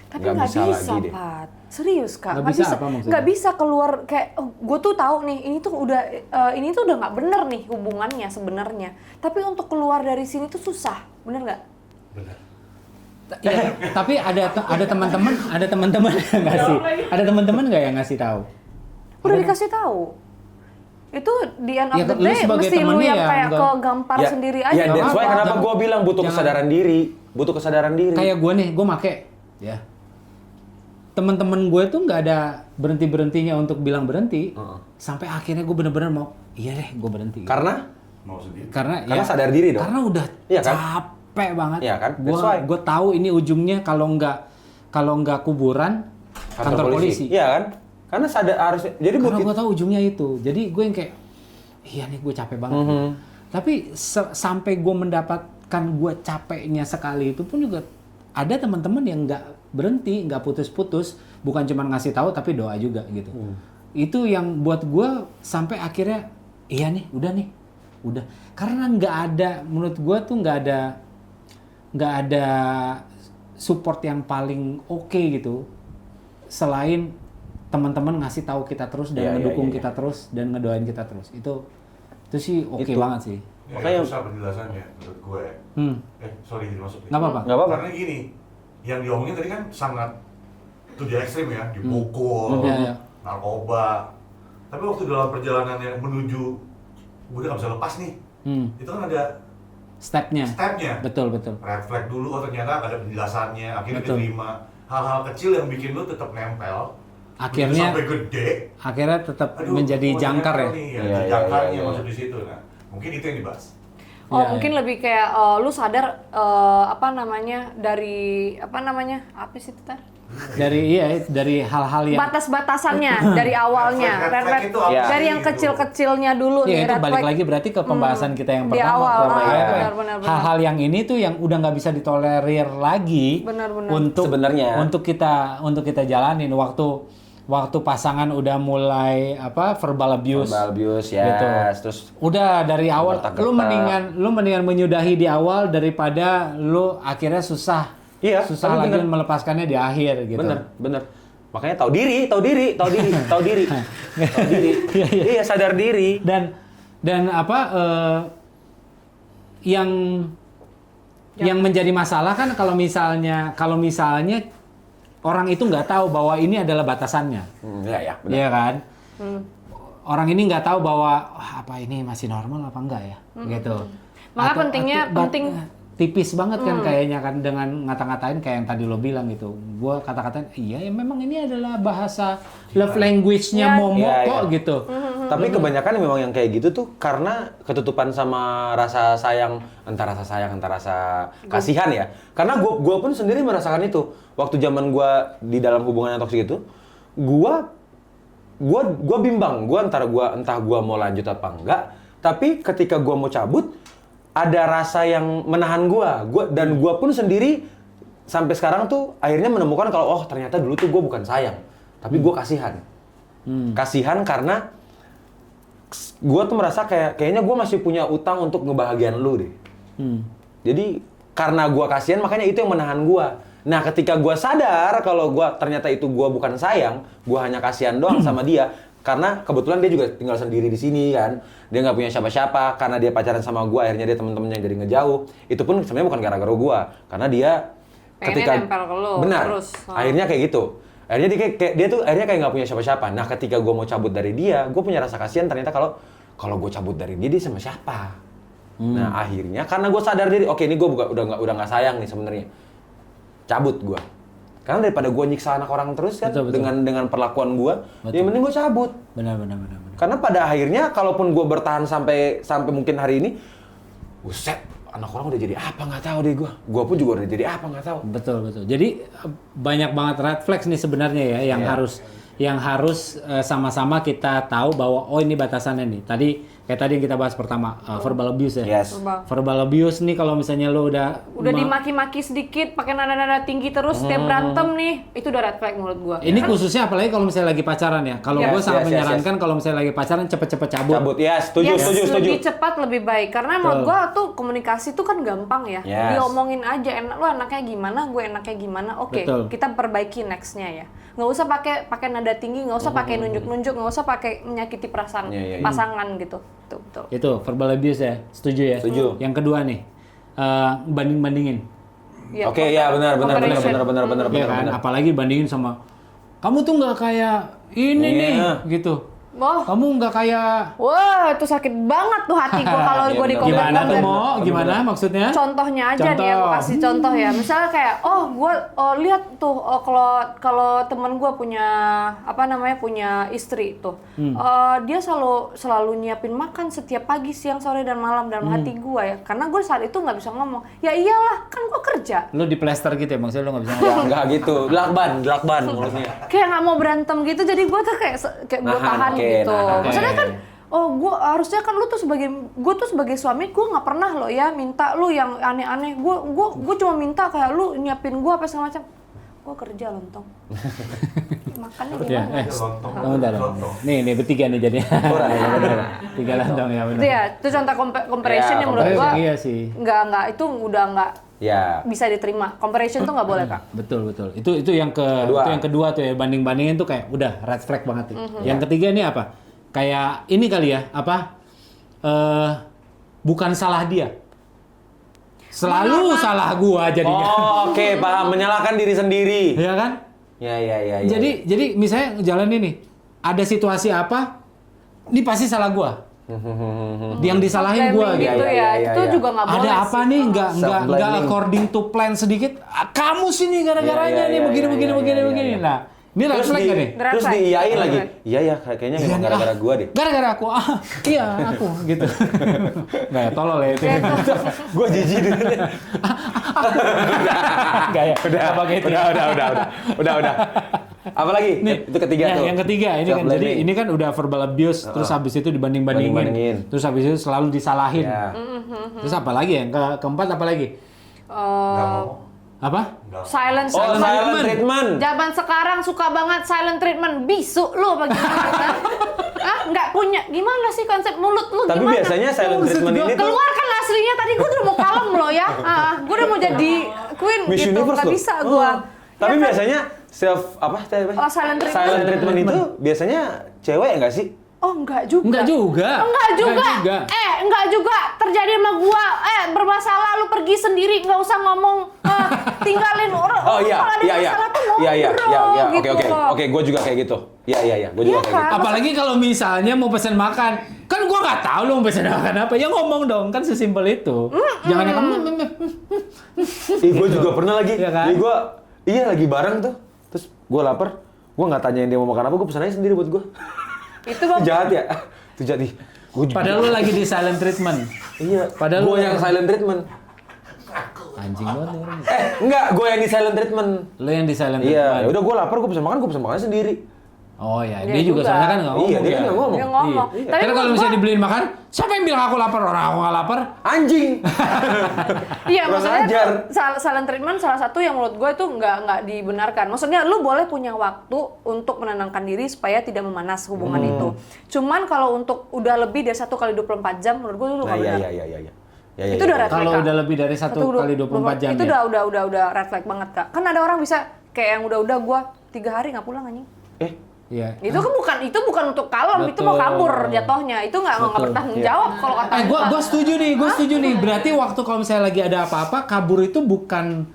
Tapi nggak nggak bisa lagi deh. Pat. Serius Kak, Nggak bisa apa maksudnya? nggak bisa keluar kayak gue tuh tahu nih ini tuh udah nggak bener nih hubungannya sebenarnya. Tapi untuk keluar dari sini tuh susah, bener nggak? Benar. Tapi ada teman-teman yang ngasih. Ada teman-teman nggak yang ngasih tahu? Udah dikasih tahu. Itu di end of Ya, the lu day sebagai mesti lu temennya yang ya, kayak enggak. kegampar sendiri aja. Ya, that's why apa-apa. kenapa gue bilang butuh Jangan. kesadaran diri. Butuh kesadaran diri. Kayak gue nih, gue make. Ya. Teman-teman gue tuh nggak ada berhenti-berhentinya untuk bilang berhenti. Sampai akhirnya gue bener-bener mau, iya deh gue berhenti. Karena Mau sendiri. Karena sadar diri dong. Karena udah Iya kan? capek banget. Iya kan? That's why. Gue tahu ini ujungnya kalau nggak kuburan kantor polisi. Iya kan? Karena sadar harus. Jadi Karena bukan. gue tahu ujungnya itu. Jadi gue yang kayak, iya nih gue capek banget. Tapi sampai gue mendapatkan gue capeknya sekali itu pun juga ada teman-teman yang nggak berhenti, nggak putus-putus, bukan cuma ngasih tahu tapi doa juga gitu. Itu yang buat gue sampai akhirnya, iya nih, udah. Karena nggak ada, menurut gue tuh nggak ada support yang paling oke gitu, selain teman-teman ngasih tahu kita terus dan ngedukung kita terus dan ngedoain kita terus. Itu sih oke banget sih. Ya, Makanya- susah penjelasannya menurut gue. Sorry jadi masuk. Nggak apa-apa. Nggak apa-apa. Karena gini, yang diomongin tadi kan sangat itu di ekstrim ya, dipukul, Iya. narkoba. Tapi waktu dalam perjalanan yang menuju, gue udah nggak bisa lepas nih. Itu kan ada Stepnya. Betul. red flag dulu, oh ternyata ada penjelasannya, akhirnya Betul. diterima. Hal-hal kecil yang bikin lu tetap nempel. Akhirnya- begitu sampai gede. Akhirnya tetap Aduh, menjadi gua jangkar ya. nempel nih, Iya, iya, jangkarnya iya, iya. masuk di situ. Nah, mungkin itu yang dibahas. Oh, Iya, mungkin lebih kayak lu sadar apa sih itu tadi? Dari hal-hal yang Batas-batasannya dari awalnya. Red flag itu apa Iya. sih Dari yang gitu? kecil-kecilnya dulu ya nih itu red balik flag. lagi berarti ke pembahasan kita yang Di pertama. awal, Bahwa iya, apa ya, benar. hal-hal yang ini tuh yang udah nggak bisa ditolerir lagi Benar. untuk Sebenarnya. untuk kita jalanin waktu pasangan udah mulai verbal abuse. Verbal abuse ya. Gitu. Terus Udah dari awal Gertak-gertak. lu mendingan menyudahi di awal daripada lu akhirnya susah Iya, susah tapi lagi bener. melepaskannya di akhir gitu. bener. Makanya tahu diri. Iya, sadar diri. Dan yang menjadi masalah kan kalau misalnya orang itu nggak tahu bahwa ini adalah batasannya, Iya, benar. iya kan? Orang ini nggak tahu bahwa apa ini masih normal apa enggak ya, gitu. Maka penting tipis banget kan kayaknya kan dengan ngata-ngatain kayak yang tadi lo bilang gitu. Gua kata-katain iya ya memang ini adalah bahasa love language-nya Momo Iya, kok iya. gitu. Tapi kebanyakan memang yang kayak gitu tuh karena ketutupan sama rasa sayang, entah rasa kasihan ya. Karena gua pun sendiri merasakan itu. Waktu zaman gua di dalam hubungan yang toksik itu, gua bimbang. Entah gua mau lanjut apa enggak. Tapi ketika gua mau cabut, ada rasa yang menahan gua pun sendiri sampai sekarang tuh akhirnya menemukan kalau oh ternyata dulu tuh gua bukan sayang, tapi gua kasihan. Kasihan karena gue tuh merasa kayaknya gue masih punya utang untuk ngebahagiain lu deh. Jadi karena gue kasihan makanya itu yang menahan gue. Nah ketika gue sadar kalau ternyata itu gue bukan sayang, gue hanya kasihan doang sama dia. Karena kebetulan dia juga tinggal sendiri di sini kan, dia nggak punya siapa-siapa. Karena dia pacaran sama gue, akhirnya dia temen-temennya jadi ngejauh. Itu pun sebenarnya bukan gara-gara gue, karena dia Pengennya nempel ke lu, benar, terus. akhirnya kayak gitu. Akhirnya dia tuh akhirnya kayak nggak punya siapa-siapa. Nah ketika gue mau cabut dari dia, gue punya rasa kasihan ternyata kalau gue cabut dari dia sama siapa. Nah akhirnya karena gue sadar diri, oke ini gue udah nggak sayang nih sebenarnya, cabut gue. Karena daripada gue nyiksa anak orang terus kan, Betul. dengan perlakuan gue, ya mending gue cabut. Benar. Karena pada akhirnya kalaupun gue bertahan sampai mungkin hari ini, buset, anak orang udah jadi apa nggak tahu deh gue. Gue pun juga udah jadi apa nggak tahu. Betul. Jadi banyak banget red flags nih sebenarnya ya yang harus sama-sama kita tahu bahwa oh ini batasannya nih. Kayak tadi yang kita bahas pertama verbal abuse ya. Yes. Verbal abuse nih kalau misalnya lo udah dimaki-maki sedikit pakai nada-nada tinggi terus setiap berantem nih, itu udah red flag menurut gua. ini khususnya apalagi kalau misalnya lagi pacaran ya. Kalau Yes, gue sangat yes, menyarankan kalau misalnya lagi pacaran cepet-cepet cabut. Cabut, ya setuju. Lebih cepat lebih baik karena menurut gua tuh komunikasi tuh kan gampang ya. Yes. Diomongin aja, lu anaknya gimana, gue enaknya gimana. Oke, Betul. kita perbaiki nextnya ya. Nggak usah pakai nada tinggi, nggak usah pakai nunjuk-nunjuk, nggak usah pakai menyakiti perasaan Iya, iya. pasangan gitu. Betul. Itu verbal abuse ya. Setuju ya? Setuju. Yang kedua nih banding-bandingin. Ya, Oke, ya benar. comparison. Iya kan, apalagi bandingin sama kamu tuh nggak kayak ini nih gitu. Oh. Kamu nggak kayak Wah, itu sakit banget tuh hati gue kalau gue di gimana tuh komen-komen. Mo? Gimana maksudnya? Contohnya aja nih ya, gue kasih contoh ya. Misalnya kayak, lihat tuh, kalau temen gue punya punya istri tuh, dia selalu nyiapin makan setiap pagi, siang, sore dan malam dalam hati gue ya. Karena gue saat itu nggak bisa ngomong. Ya iyalah, kan gue kerja. Lu di plester gitu ya, maksudnya lu nggak bisa Ya enggak gitu. Lakban mulutnya. Kayak nggak mau berantem gitu, jadi gue tuh kayak gue Nahan, tahan oke, gitu. nahan. Maksudnya kan, gue harusnya kan gue tuh sebagai suami, gue nggak pernah lo ya minta lu yang aneh-aneh. Gue cuma minta kayak lu nyiapin gue apa segala macam. Gue kerja lontong. Makannya Ya, gimana? Lontong. bentar. Nih bertiga nih jadinya. Tiga lontong ya Itu benar. ya, itu contoh comparison Ya, yang menurut gue comparison, iya sih. nggak itu udah nggak Ya. bisa diterima. Comparison tuh nggak boleh kak. Betul. Itu yang kedua tuh ya, banding-bandingin tuh kayak udah red flag banget tuh. Yang ketiga ini apa? Kayak ini kali ya, bukan salah dia. Selalu salah gua jadinya. Oh, oke, paham. Menyalahkan diri sendiri. Ya kan? Ya. Jadi misalnya jalan ini, ada situasi apa, ini pasti salah gua. Yang disalahin gua Blaming gitu. gitu ya, ya, itu juga nggak boleh. Ada apa sih. nih nggak Self-blaming. according to plan sedikit? Kamu sih nih gara-garanya nih begini. Nah, ini red flag nggak nih? Terus Red flag. diiyain Red lagi. flag. Iya ya, kayaknya memang gara-gara gua deh. Gara-gara aku, iya aku gitu. Nggak ya, tolol ya itu. Gua jijik deh. Nggak ya, udah pakai itu. Udah. Apalagi? Itu ketiga Ya, tuh. yang ketiga ini kan, jadi ini kan udah verbal abuse, terus habis itu Banding-bandingin. dibanding-bandingin, terus habis itu selalu disalahin. Ya. Terus apa lagi ya? Keempat apa lagi? Nggak mau. Apa? Silent Oh, silent treatment. Zaman sekarang suka banget silent treatment. Bisu lu apa gimana? Nggak punya. Gimana sih konsep mulut lu Tapi gimana? biasanya silent treatment ini tuh Keluarkan aslinya tadi gue udah mau kalem loh ya. Gue udah mau jadi queen Miss gitu. Universe Nggak loh. bisa gue. Tapi Ya kan? biasanya silent treatment. silent treatment itu biasanya cewek enggak sih? Oh enggak juga. Enggak juga. Enggak juga. Enggak juga. Terjadi sama gua. Bermasalah lu pergi sendiri, nggak usah ngomong. Tinggalin orang. Oh iya, Kalau ada masalah tuh ngobrol. Iya. Gitu loh. Oke, gue juga kayak gitu. Iya, gue juga Iya kayak gitu. kan? Apalagi kalau misalnya mau pesen makan, kan gua nggak tahu lu mau pesen makan apa. Ya ngomong dong, kan sesimpel itu. Jangan yang Gue juga pernah lagi. Iya kan? Jadi gue lagi bareng tuh. Terus gue lapar, gue nggak tanyain dia mau makan apa, gue pesen aja sendiri buat gue. Itu bang. Jahat ya? Itu jahat nih. Padahal lu lagi di silent treatment. Iya. Padahal Gue lu- yang silent treatment. Anjing banget nih orang. Enggak, gue yang di silent treatment. Lu yang di silent Iya, treatment. ya udah gue lapar, gue pesen makan sendiri. Oh ya, Dia dia juga juga. soalnya kan nggak ngomong. Iya, dia ya. kan nggak ngomong. Dia ngomong. Iya. Tapi Karena kalau menurut misalnya gua- dibeliin makan, siapa yang bilang aku lapar? Orang aku nggak lapar. Anjing. Iya, Kurang maksudnya ajar. tuh, silent treatment salah satu yang menurut gue itu nggak dibenarkan. Maksudnya lu boleh punya waktu untuk menenangkan diri supaya tidak memanas hubungan itu. Cuman kalau untuk udah lebih dari 1x24 jam, menurut gue itu Nah, nggak benar. iya. Itu udah red flag, Kalau Kak. udah lebih dari 1x24 jam itu ya. udah red flag banget kak. Kan ada orang bisa kayak yang udah gue 3 hari nggak pulang anjing. Iya. Itu kan bukan untuk kalem, itu mau Betul. kabur jatuhnya. Itu nggak Betul. bertanggung jawab kalau kata Gua setuju nih. Berarti waktu kalau misalnya lagi ada apa-apa, kabur itu bukan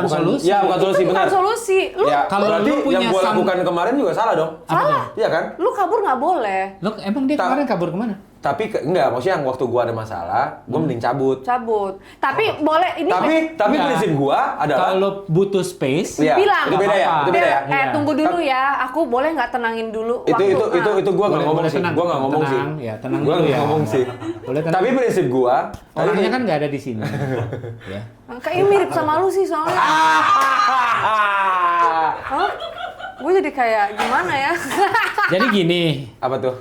solusi. Ya, bukan solusi, Itu bukan benar. solusi. Lu Ya, Kalau berarti lu punya yang gue sam- lakukan kemarin juga salah dong. salah. Iya kan? Lu kabur nggak boleh. Lo emang dia kemarin kabur kemana? Tapi enggak, maksudnya yang waktu gua ada masalah, gua mending cabut. Cabut. Tapi boleh ini Tapi Enggak. prinsip gua adalah Kalau butuh space, Iya, bilang. itu beda ya, Nggak itu beda ya. apa-apa. Iya. Tunggu dulu ya. Aku boleh nggak tenangin dulu Itu waktu. itu gua nggak Boleh- ngomong boleh sih. tenang. Gua nggak ngomong sih. Tenang, ya, tenang Gua dulu nggak ya. ngomong sih. Boleh tenang. Tapi prinsip gua orangnya kan nggak ada di sini. Ya. Kayaknya mirip sama lu sih soalnya. Hah? Gue jadi kayak gimana ya? Jadi gini, apa tuh?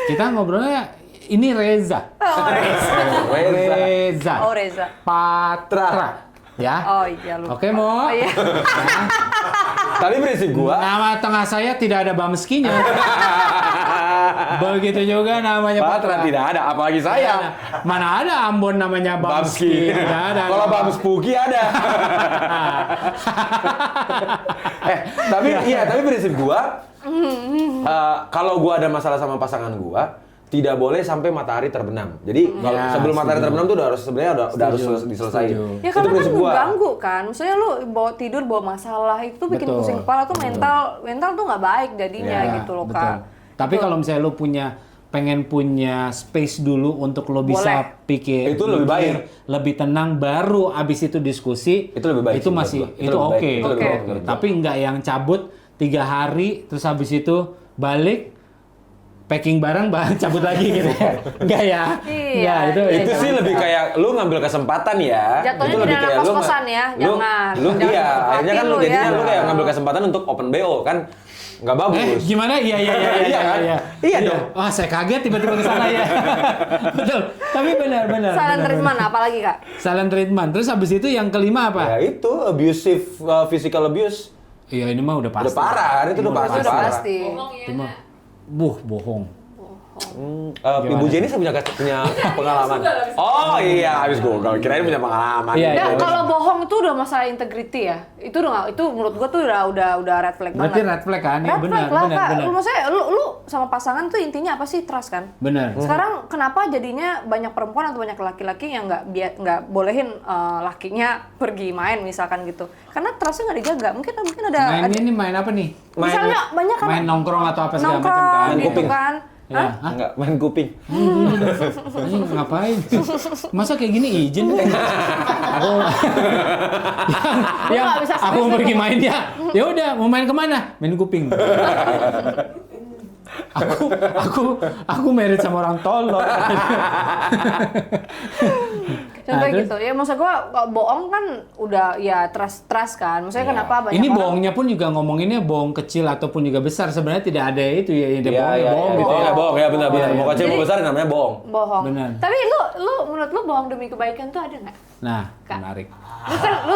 kita ngobrolnya ini Reza. Oh, Reza. Reza. Oh, Reza. Patra. Ya. Oh iya lu. Oke, Mo. Oh, iya. Tapi prinsip gua Nama tengah saya tidak ada Bamskinya. Begitu juga namanya Patra tidak ada, apalagi saya. Mana ada Ambon namanya Bamski. Bamski. Tidak ada. Kalau Bamspuki ada. tapi prinsip gua kalau gua ada masalah sama pasangan gua, tidak boleh sampai matahari terbenam. Jadi kalau sebelum matahari terbenam tuh udah harus sebenarnya udah harus diselesaikan. Ya karena kan mengganggu kan. Maksudnya lu bawa masalah itu bikin pusing kepala tuh mental tuh nggak baik jadinya gitu loh Kak. Tapi kalau misalnya lu pengen punya space dulu untuk lo bisa pikir, itu lebih baik, lebih tenang, baru abis itu diskusi, itu lebih baik, itu masih itu oke. Tapi nggak yang cabut 3 hari terus habis itu balik packing barang cabut lagi gitu ya. Enggak ya? Iya, itu sih lebih kayak lu ngambil kesempatan ya. Jatuhnya itu lebih tidak kayak kos-kosan ya, jangan. Iya, akhirnya kan lu jadinya lu kayak ngambil kesempatan untuk open BO kan. Nggak bagus. Gimana? Iya. Iya dong. Wah, saya kaget tiba-tiba ke sana ya. Betul. Tapi benar. Silent treatment apalagi Kak? Silent treatment. Terus habis itu yang kelima apa? Ya itu abusive physical abuse. Iya, ini mah udah pasti. Udah parah, itu udah pasti Udah parah. pasti. Cuma bohong. Ibu Jenny punya pengalaman. Oh iya, habis Google. Kirain punya pengalaman. Iya, Ya, kalau bohong itu udah masalah integrity ya. Itu udah itu menurut gua tuh udah red flag Berarti banget. red flag kan? Red flag lah Kak. Benar. Maksudnya lu sama pasangan tuh intinya apa sih? Trust kan? Benar. Sekarang kenapa jadinya banyak perempuan atau banyak laki-laki yang nggak bolehin lakinya pergi main misalkan gitu? Karena trustnya nggak dijaga. Mungkin ada. Main apa nih? Misalnya banyak kan. Main nongkrong atau apa segala macam kan? Main gitu kuping. kan. Ya. Enggak, main kuping. Ini ngapain? Masa kayak gini izin? Aku nggak bisa aku mau serius pergi nih. main ya. Ya udah, mau main kemana? Main kuping. aku married sama orang tolol. Contohnya terus? gitu. Ya maksud gua kalau bohong kan udah ya trust kan. Maksudnya kenapa banyak Ini orang bohongnya pun juga ngomonginnya bohong kecil ataupun juga besar. Sebenarnya tidak ada itu ya, bohong gitu ya. Bohong ya benar. Mau kecil mau besar namanya bohong. bohong. Benar. Tapi lu menurut lu bohong demi kebaikan tuh ada nggak? Nah, Kak. menarik. Lu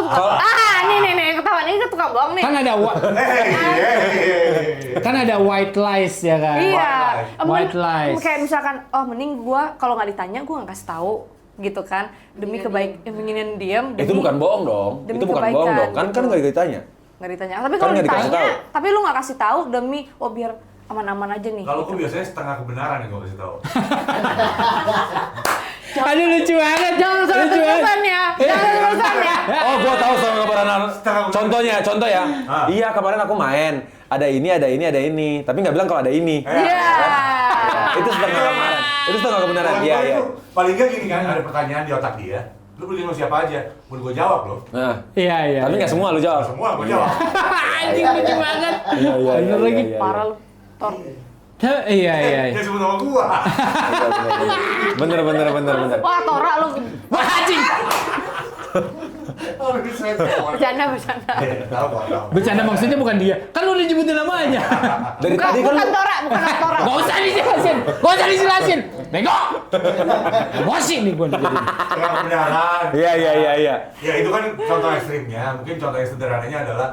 nih ketahuan ini tukang bohong nih. Kan ada white lies ya kan? Iya. White lies. Kayak misalkan, mending gua kalau nggak ditanya gua nggak kasih tahu gitu kan demi kebaikan ingin diam. Itu bukan bohong dong. demi Itu bukan kebaikan, bohong dong. Kan gitu. nggak ditanya. Nggak ditanya. Tapi Kan kalau nggak dikasih ditanya, tahu. tapi lu nggak kasih tahu demi biar aman-aman aja nih. Kalau gue biasanya setengah kebenaran yang gue kasih tahu. Aduh lucu banget. Jangan terus-terusan ya. Jangan terusan ya. Oh, gua tahu sama kebenaran. Contoh ya. Ah. Iya, kemarin aku main. Ada ini. Tapi nggak bilang kalau ada ini. Iya. Itu setengah kebenaran. Itu setengah kebenaran. Iya. Paling nggak gini kan, ada pertanyaan di otak dia. Lu pergi sama siapa aja? Mau gue jawab loh. Nah, Iya. tapi nggak semua lu jawab. Semua gue jawab. Anjing lucu banget. Iya. Bener lagi. Parah lu. Tor. Iya. Dia sebut nama gua. Bener. Wah, Tora lu. Wah anjing. Oh, ini saya Bercanda. tahu. Bercanda maksudnya bukan dia. Kan lu udah nyebutin namanya. Dari tadi kan Bukan Tora. Gak usah dijelasin. Bego. Emosi nih gua. Setengah kebenaran. Iya. Ya itu kan contoh ekstrimnya. Mungkin contoh yang sederhananya adalah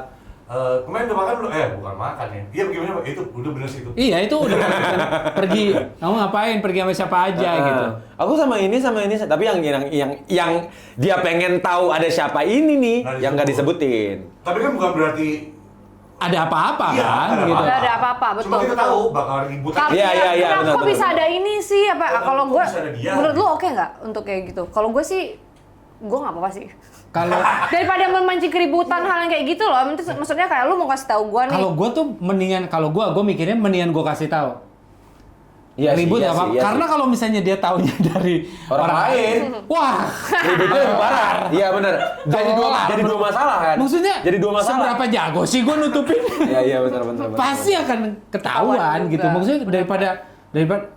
kemarin udah makan belum? Bukan makan ya. Iya bagaimana Pak? Itu udah bener sih itu. Iya itu udah pergi. Kamu ngapain? Pergi sama siapa aja gitu. Aku sama ini, tapi yang dia pengen tahu ada siapa ini nih, yang nggak disebutin. Tapi kan bukan berarti Ada apa-apa Iya, kan ada gitu. Nggak ada apa-apa, betul. Cuma kita tahu bakal ribut. Iya, Kok benar. bisa ada ini sih? Kalau Kok gue, bisa ada dia? menurut lu oke nggak untuk kayak gitu? Kalau gue sih, gue nggak apa-apa sih. Kalau Daripada memancing keributan hal yang kayak gitu loh. Maksudnya kayak lu mau kasih tahu gue nih. kalau gue tuh mendingan gue mikirnya mendingan gue kasih tahu. Iya sih, Ribut iya apa? sih, iya Karena sih. kalau misalnya dia taunya dari Orang lain. wah, Ributnya lebih parah. Iya benar. Jadi dua masalah kan. maksudnya jadi dua masalah. seberapa jago sih gue nutupin? Iya benar. Pasti akan ketahuan Ketahuan gitu. juga. Maksudnya daripada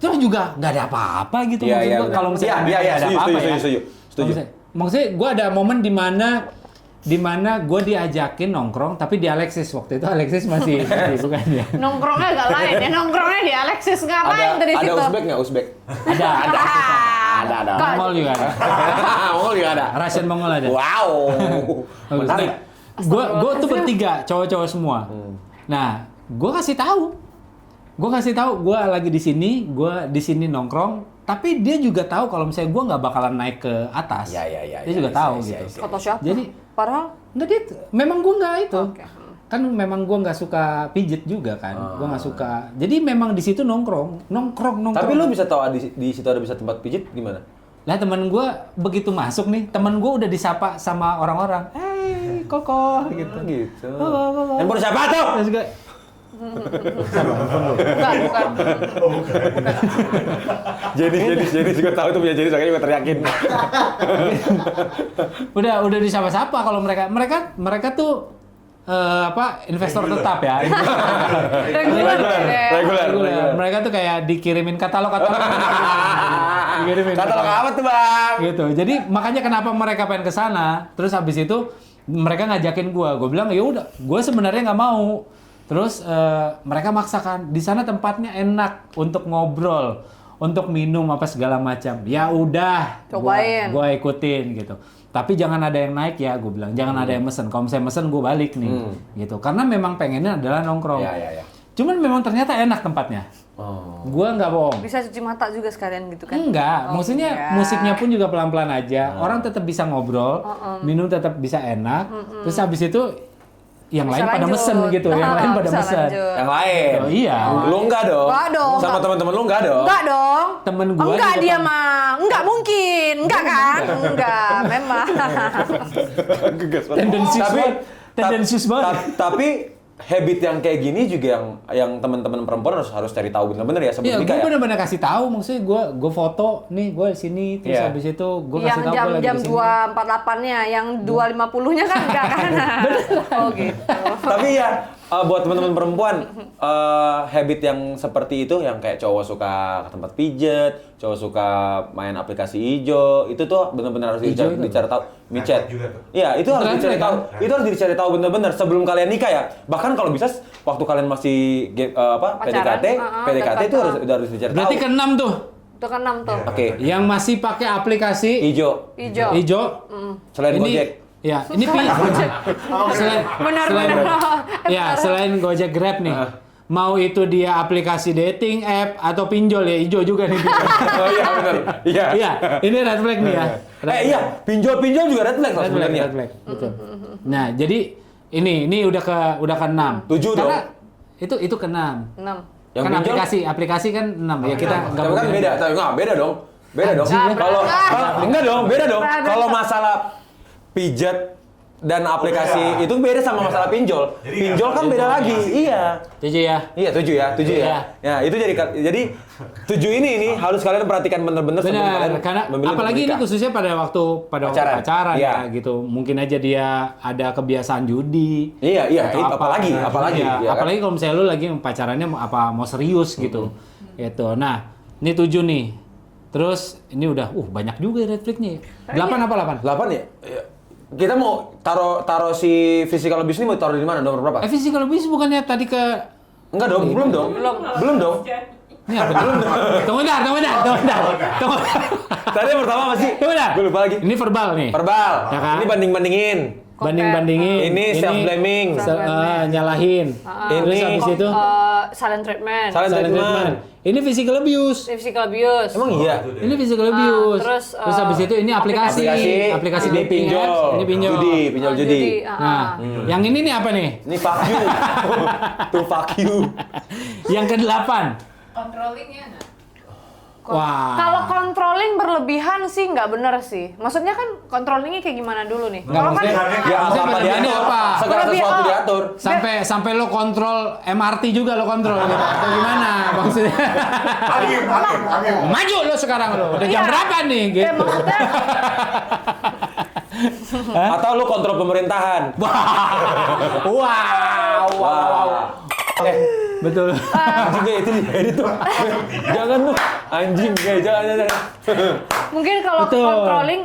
terus juga nggak ada apa-apa gitu. Iya, Maksud iya, gua benar. kalau misalnya Iya, nggak ada setuju, apa-apa setuju, ya. setuju. Maksudnya gue ada momen di mana gue diajakin nongkrong tapi di Alexis waktu itu Alexis masih bukan ya. Nongkrongnya agak lain ya. Nongkrongnya di Alexis ngapain dari situ? Ada Uzbek nggak Uzbek? Ada. Mongol juga ada. Mongol juga ada. Russian Mongol ada. Wow. Menarik. Gue tuh bertiga cowok-cowok semua. Nah, gue kasih tahu gue lagi di sini nongkrong. Tapi dia juga tahu kalau misalnya gue nggak bakalan naik ke atas. Iya. Dia juga tahu gitu. Photoshop. Jadi Padahal enggak dia memang gue nggak itu. Oke. kan memang gue nggak suka pijet juga kan, gue nggak suka. Jadi memang di situ nongkrong. Tapi lu bisa tahu di situ ada bisa tempat pijit gimana? Lah temen gue begitu masuk nih, temen gue udah disapa sama orang-orang. Koko gitu. Gitu. Oh. Handphone siapa tuh? Terus gue, Bukan. Jadi juga tahu tuh punya jadi makanya juga teriakin. udah disapa-sapa kalau mereka tuh investor tetap ya. Reguler. Reguler. Mereka tuh kayak dikirimin katalog. Dikirimin Katalog apa tuh, Bang? gitu. Jadi makanya kenapa mereka pengen ke sana. Terus habis itu mereka ngajakin gua bilang ya udah, gua sebenarnya nggak mau. Terus mereka maksakan, di sana tempatnya enak untuk ngobrol, untuk minum apa segala macam. Ya udah, Cobain. gua ikutin gitu. Tapi jangan ada yang naik ya, gue bilang. Jangan ada yang mesen. Kalau misalnya mesen, gue balik nih. Gitu. Karena memang pengennya adalah nongkrong. Ya. Cuman memang ternyata enak tempatnya. Oh. Gue nggak bohong. Bisa cuci mata juga sekalian gitu kan? Enggak, maksudnya enggak. musiknya pun juga pelan-pelan aja. Orang tetap bisa ngobrol, minum tetap bisa enak. Terus habis itu yang Bisa lain pada lanjut. mesen gitu, yang lain pada Bisa mesen. lanjut. Yang lain. Oh, iya. Lu enggak dong? Enggak dong. Sama teman-teman lu enggak dong? Enggak dong. Temen gua Enggak di dia depan. mah. Enggak mungkin. Enggak kan? Enggak, memang. Tendensius banget. Tapi habit yang kayak gini juga yang teman-teman perempuan harus cari tahu bener-bener ya sebelum Iya, nikah gue ya. bener-bener kasih tahu, maksudnya gue foto nih, gue di sini, terus Iya. habis itu gue Yang kasih tahu gue lagi jam di sini. 2.48-nya, yang 2.50-nya kan enggak kan? Oh gitu. Tapi ya buat teman-teman perempuan habit yang seperti itu yang kayak cowok suka ke tempat pijet, cowok suka main aplikasi hijau, itu tuh benar-benar harus Hijau itu dicari tahu. Micet. juga tuh. Iya, itu harus Keren, dicari kan? tahu. Itu harus dicari tahu benar-benar sebelum kalian nikah ya. Bahkan kalau bisa waktu kalian masih Pacaran, PDKT, PDKT itu dekat. harus dicari tahu. Berarti ke-6 tuh, Itu kan 6 tuh. Oke. yang masih pakai aplikasi Hijau. hijau. Selain Ini, Gojek. ya, ini Benar. selain Gojek Grab nih. Mau itu dia aplikasi dating app atau pinjol ya, hijau juga nih. Oh iya benar. Iya. Iya, ini red flag nih ya. Iya, pinjol-pinjol juga red flag Red flag, sebenarnya. red flag, betul. Nah, jadi ini udah ke 6. 7 dong. Karena itu ke 6. 6. Yang Kan pinjol? aplikasi kan 6 ya, kita nggak Tapi kan boleh. beda, tapi enggak beda dong. Beda dong. Anjing, Kalau enggak dong, beda dong. Beda. Kalau masalah pijat dan aplikasi itu beda sama masalah pinjol. Jadi Pinjol kan beda lagi. Iya. 7 ya. Iya, 7 ya. Iya. Ya, itu jadi 7 ini harus kalian perhatikan bener-bener sebelum kalian Benar, karena memilih untuk apalagi ini menikah. khususnya pada waktu Pacaran. pacaran Iya. ya gitu. Mungkin aja dia ada kebiasaan judi. Iya, atau apalagi. Iya, ya kan? apalagi kalau misalnya lu lagi pacarannya mau serius gitu. Gitu. Nah, ini 7 nih. Terus ini udah banyak juga red flag-nya. 8 apa 8? 8 ya? Iya. Kita mau taruh si physical abuse ini mau taruh di mana? Nomor berapa? Physical abuse bukannya tadi ke Enggak dong, belum dong. Belum dong. ini apa? Tunggu bentar. Tadi yang pertama apa sih? Tunggu bentar. Gue lupa lagi. Ini verbal nih. Verbal. Ya kan? Ini banding-bandingin. Banding-bandingin. Ini self-blaming. Nyalahin. Terus Ini- habis itu Silent treatment. Silent treatment. Ini physical abuse. Physical abuse. Emang iya? Ini physical abuse. terus, habis itu ini aplikasi ini dating pinjol. apps, ini pinjol. Pinjol judi. Nah, yang ini nih apa nih? Ini fuck you. Tuh fuck you. Yang ke-8. Controllingnya nggak? Wah. Kalau controlling berlebihan sih nggak bener sih. Maksudnya kan controllingnya kayak gimana dulu nih? Nggak, Kalau kan maksudnya- Ya Maksudnya apa berlebihannya diatur? apa? Segala Berlebihan, sesuatu oh. diatur. Sampai lo kontrol MRT juga lo kontrol gitu. Atau gimana maksudnya? Angin. Maju lo sekarang lo. Udah jam Iya. berapa nih gitu. maksudnya Atau lu kontrol pemerintahan. Wow. Betul. Anjing kayak itu edit tuh. Jangan tuh. Anjing kayak jangan. mungkin kalau Betul. controlling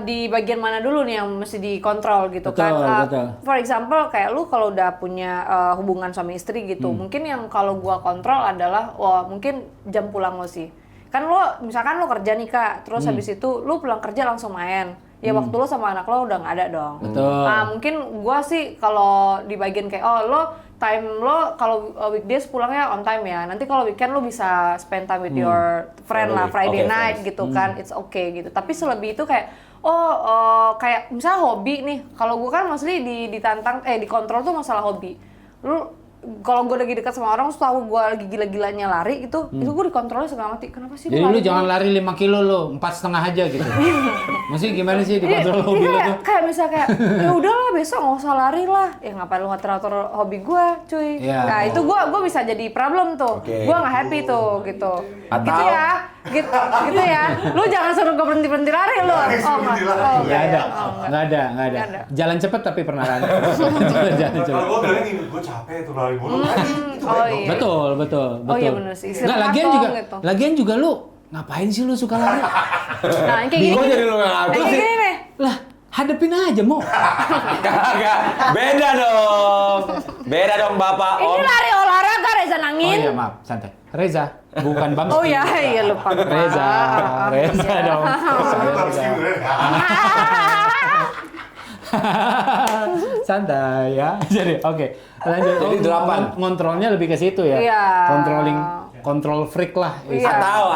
di bagian mana dulu nih yang mesti dikontrol gitu Betul, kan. betul. For example kayak lu kalau udah punya hubungan suami istri gitu, mungkin yang kalau gua kontrol adalah mungkin jam pulang lo sih. Kan lo misalkan lo kerja nih Kak, terus habis itu lu pulang kerja langsung main. Ya waktu lo sama anak lo udah nggak ada dong. Betul. Nah, mungkin gua sih kalau di bagian kayak lo time lo kalau weekdays pulangnya on time ya. Nanti kalau weekend lo bisa spend time with your friend lah, Friday Oke, night friends. gitu kan. It's okay gitu. Tapi selebih itu kayak kayak misalnya hobi nih. Kalau gue kan mostly dikontrol tuh masalah hobi. Lu kalau gue lagi dekat sama orang, terus tahu gue lagi gila-gilanya lari itu gue dikontrolnya setengah mati. Kenapa sih? Jadi lu jangan lari 5 kilo lu, 4,5 aja gitu. Maksudnya gimana sih dikontrol hobi lu tuh? Kayak misalnya kayak, ya udahlah besok nggak usah lari lah. Ya ngapain lu ngatur-ngatur hobi gue, cuy. Iya. Nah itu gue bisa jadi problem tuh. Oke. Gue nggak happy tuh, gitu. Atau- Gitu ya, gitu ya. Lu jangan suruh gue berhenti lari lu. Nggak ada. Nggak ada. Jalan cepet tapi pernah lari. Jalan cepet. Kalau gue bilang gini, gue capek tuh lari mulu. Itu Oh iya. Betul. Oh iya bener sih. Nggak, Istirahat lagian dong, juga, gitu. lagian juga lu ngapain sih lu suka lari? Nah yang kayak gini. Gue jadi lu nggak ngatur Kayak sih. gini nih. Lah, hadepin aja mau. Kagak. Beda dong. Beda dong Bapak Ini Om. lari olahraga Reza Oh Nangin. iya maaf, santai. Reza, bukan Bamski. Oh iya lupa. Reza dong. Santai ya. Jadi oke. Lanjut. Jadi 8. Ngontrolnya lebih ke situ ya. Iya. Control freak lah. Iya.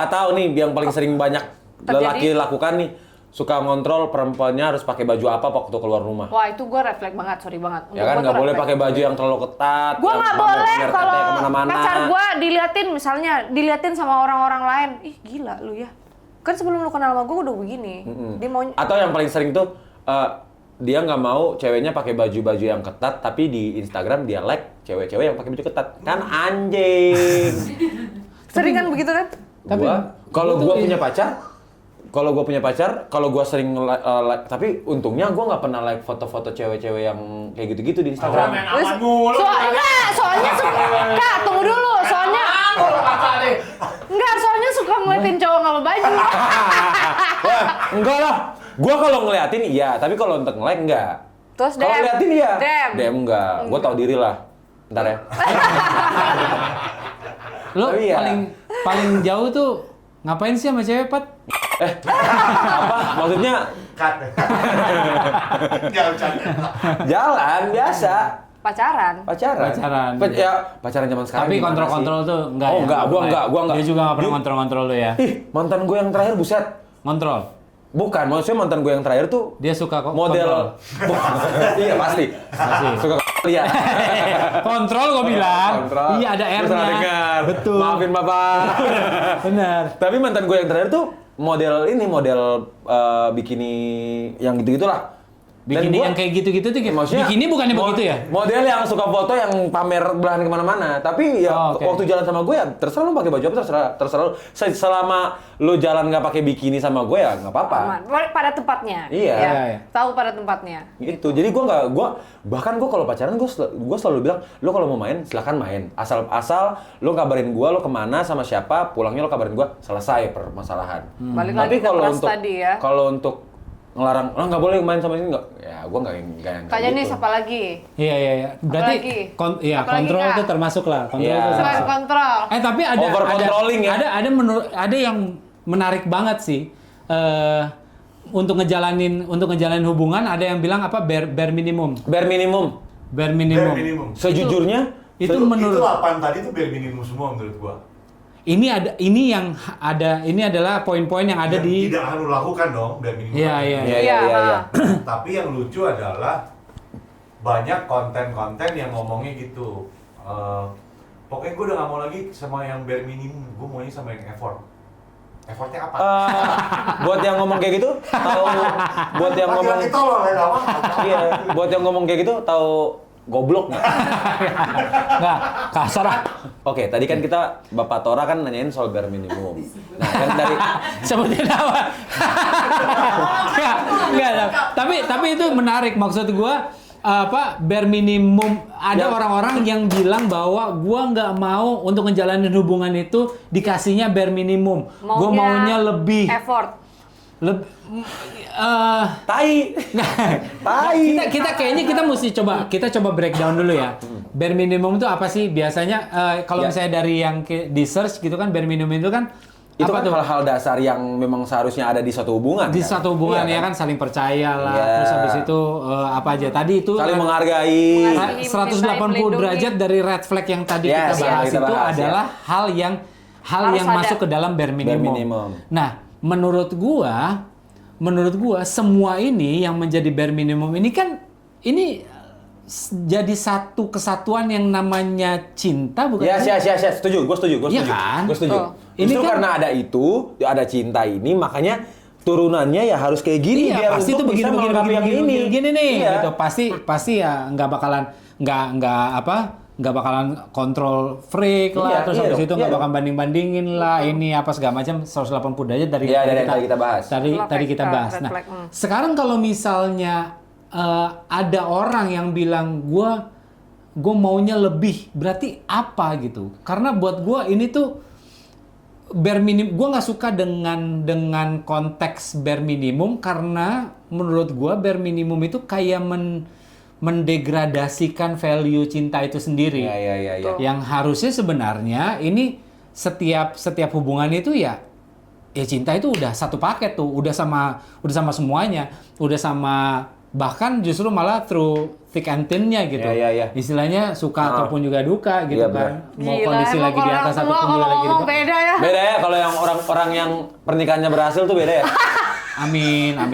Atau nih yang paling sering banyak Terjadi. lelaki lakukan nih, suka ngontrol perempuannya harus pakai baju apa waktu keluar rumah. Wah itu gue refleks banget, sorry banget. Ya kan nggak boleh pakai baju yang terlalu ketat. Gue yang nggak pamer boleh katanya kalau kemana-mana. pacar gue diliatin sama orang-orang lain. Ih gila lu ya. Kan sebelum lu kenal sama gue udah begini. Dia mau Atau yang paling sering tuh dia nggak mau ceweknya pakai baju-baju yang ketat, tapi di Instagram dia like cewek-cewek yang pakai baju ketat. Kan anjing. sering kan begitu kan? Tapi Kalau gua gue tuh punya pacar, kalau gue sering like, tapi untungnya gue nggak pernah like foto-foto cewek-cewek yang kayak gitu-gitu di Instagram. Soalnya suka. Kak, tunggu dulu. Soalnya suka ngeliatin cowok nggak baju. Wah, enggak lah. Gue kalau ngeliatin iya, tapi kalau untuk nge-like enggak. Terus Kalau DM. ngeliatin iya. DM. DM enggak. Gue tahu diri lah. Ntar ya. lo Tapi ya. paling jauh tuh ngapain sih sama cewek, Pat? Apa? Maksudnya Cut. Jangan canda. jalan biasa. Pacaran. Pacaran. Ya, pacaran zaman sekarang. Tapi gimana kontrol-kontrol sih? tuh enggak Oh, ya? enggak, gua enggak. Dia juga enggak pernah kontrol-kontrol lo ya. Ih, mantan gue yang terakhir buset. Kontrol. Bukan, maksudnya mantan gue yang terakhir tuh Dia suka kok model. Iya, pasti. Suka iya. kontrol gue bilang. Kontrol. Iya ada Gua R-nya. salah dengar. Betul. Maafin Bapak. Benar. Tapi mantan gue yang terakhir tuh model bikini yang gitu-gitulah. Dan Bikini gua- yang kayak gitu-gitu tuh Maksudnya bikini bukannya begitu ya? Model yang suka foto yang pamer belahan kemana-mana. Tapi ya Oh, oke. waktu jalan sama gue ya terserah lu pakai baju apa terserah lu. Selama lu jalan nggak pakai bikini sama gue ya nggak apa-apa. Aman. Pada tempatnya. Iya. Ya. Iya. Tahu pada tempatnya. Gitu. Jadi bahkan gue kalau pacaran gue selalu bilang lu kalau mau main silakan main. Asal lu kabarin gue lu kemana sama siapa, pulangnya lu kabarin gue, selesai permasalahan. Balik Tapi lagi ke kalau trust untuk tadi ya. kalau untuk ngelarang nggak boleh main sama ini nggak, ya gue nggak yang Kayaknya nih gitu. siapa lagi? Iya. Berarti Apalagi? kontrol Kak? itu termasuk lah. Kontrol Iya. itu Selain termasuk. kontrol. Tapi ada Over controlling ya? ada yang menarik banget sih. Untuk ngejalanin hubungan ada yang bilang apa bare minimum. Bare minimum. Bare minimum. Bare minimum. Sejujurnya Itu Itu menurut 8 tadi tuh bare minimum semua menurut gua. ini adalah poin-poin yang ada Yang di tidak akan lu lakukan dong bare minimum. Iya. Iya. Tapi yang lucu adalah banyak konten-konten yang ngomongnya gitu. Pokoknya gue udah gak mau lagi sama yang bare minimum, gue maunya sama yang effort. Effortnya apa? Buat yang ngomong kayak gitu, tahu buat yang ngomong Laki-laki tolol ya, gak apa-apa. iya, buat yang ngomong kayak gitu tahu goblok nggak? nggak kasar ah. Oke, tadi kan kita Bapak Tora kan nanyain soal bare minimum. Nah, kan dari Sebutin apa? Enggak. Tapi itu menarik, maksud gua bare minimum. Ada Ya. orang-orang yang bilang bahwa gua nggak mau untuk ngejalanin hubungan itu dikasihnya bare minimum. Gua maunya lebih. Effort. tai. Tai. Kita kayaknya kita coba breakdown dulu ya. Bare minimum itu apa sih biasanya? Kalau Ya. misalnya dari yang di search gitu kan, bare minimum itu kan Itu apa kan tuh? hal-hal dasar yang memang seharusnya ada di suatu hubungan. Di kan? satu hubungan Iya ya kan saling percaya lah. Iya. Terus habis itu apa aja? Tadi itu Saling menghargai. Mengasihi. 180 melindungi. derajat dari red flag yang tadi Yes, kita yang bahas kita itu bahas, adalah hal yang Harus yang ada. masuk ke dalam bare minimum. minimum. Nah, menurut gua menurut gua semua ini yang menjadi bare minimum ini kan ini jadi satu kesatuan yang namanya cinta, bukan? Ya, setuju. Gue setuju. Iya kan? Gue setuju. Oh. Ini Justru kan- karena ada itu, ada cinta ini, makanya turunannya ya harus kayak gini Iya, biar pasti itu untuk bisa melengkapi yang ini. begini nih Iya. gitu. Pasti ya nggak bakalan nggak bakalan kontrol freak lah, Iya, terus iya habis dong, itu iya nggak dong. bakal banding-bandingin lah ini apa segala macam 180 derajat dari Iya, dari kita bahas. Tadi kita bahas. Red Nah, flag, sekarang kalau misalnya ada orang yang bilang gue maunya lebih, berarti apa gitu? Karena buat gue ini tuh bare minimum, gue nggak suka dengan konteks bare minimum karena menurut gue bare minimum itu kayak mendegradasikan value cinta itu sendiri. Iya. Yang harusnya sebenarnya ini setiap hubungan itu ya cinta itu udah satu paket tuh, udah sama semuanya, udah sama, bahkan justru malah through thick and thin-nya gitu. Iya. Istilahnya suka ataupun juga duka gitu Iya, kan. Mau Gila, kondisi emang lagi di orang atas tua ataupun juga kalau lagi di ngomong bawah. beda ya. Beda ya kalau yang orang yang pernikahannya berhasil tuh beda ya. Amin. Ada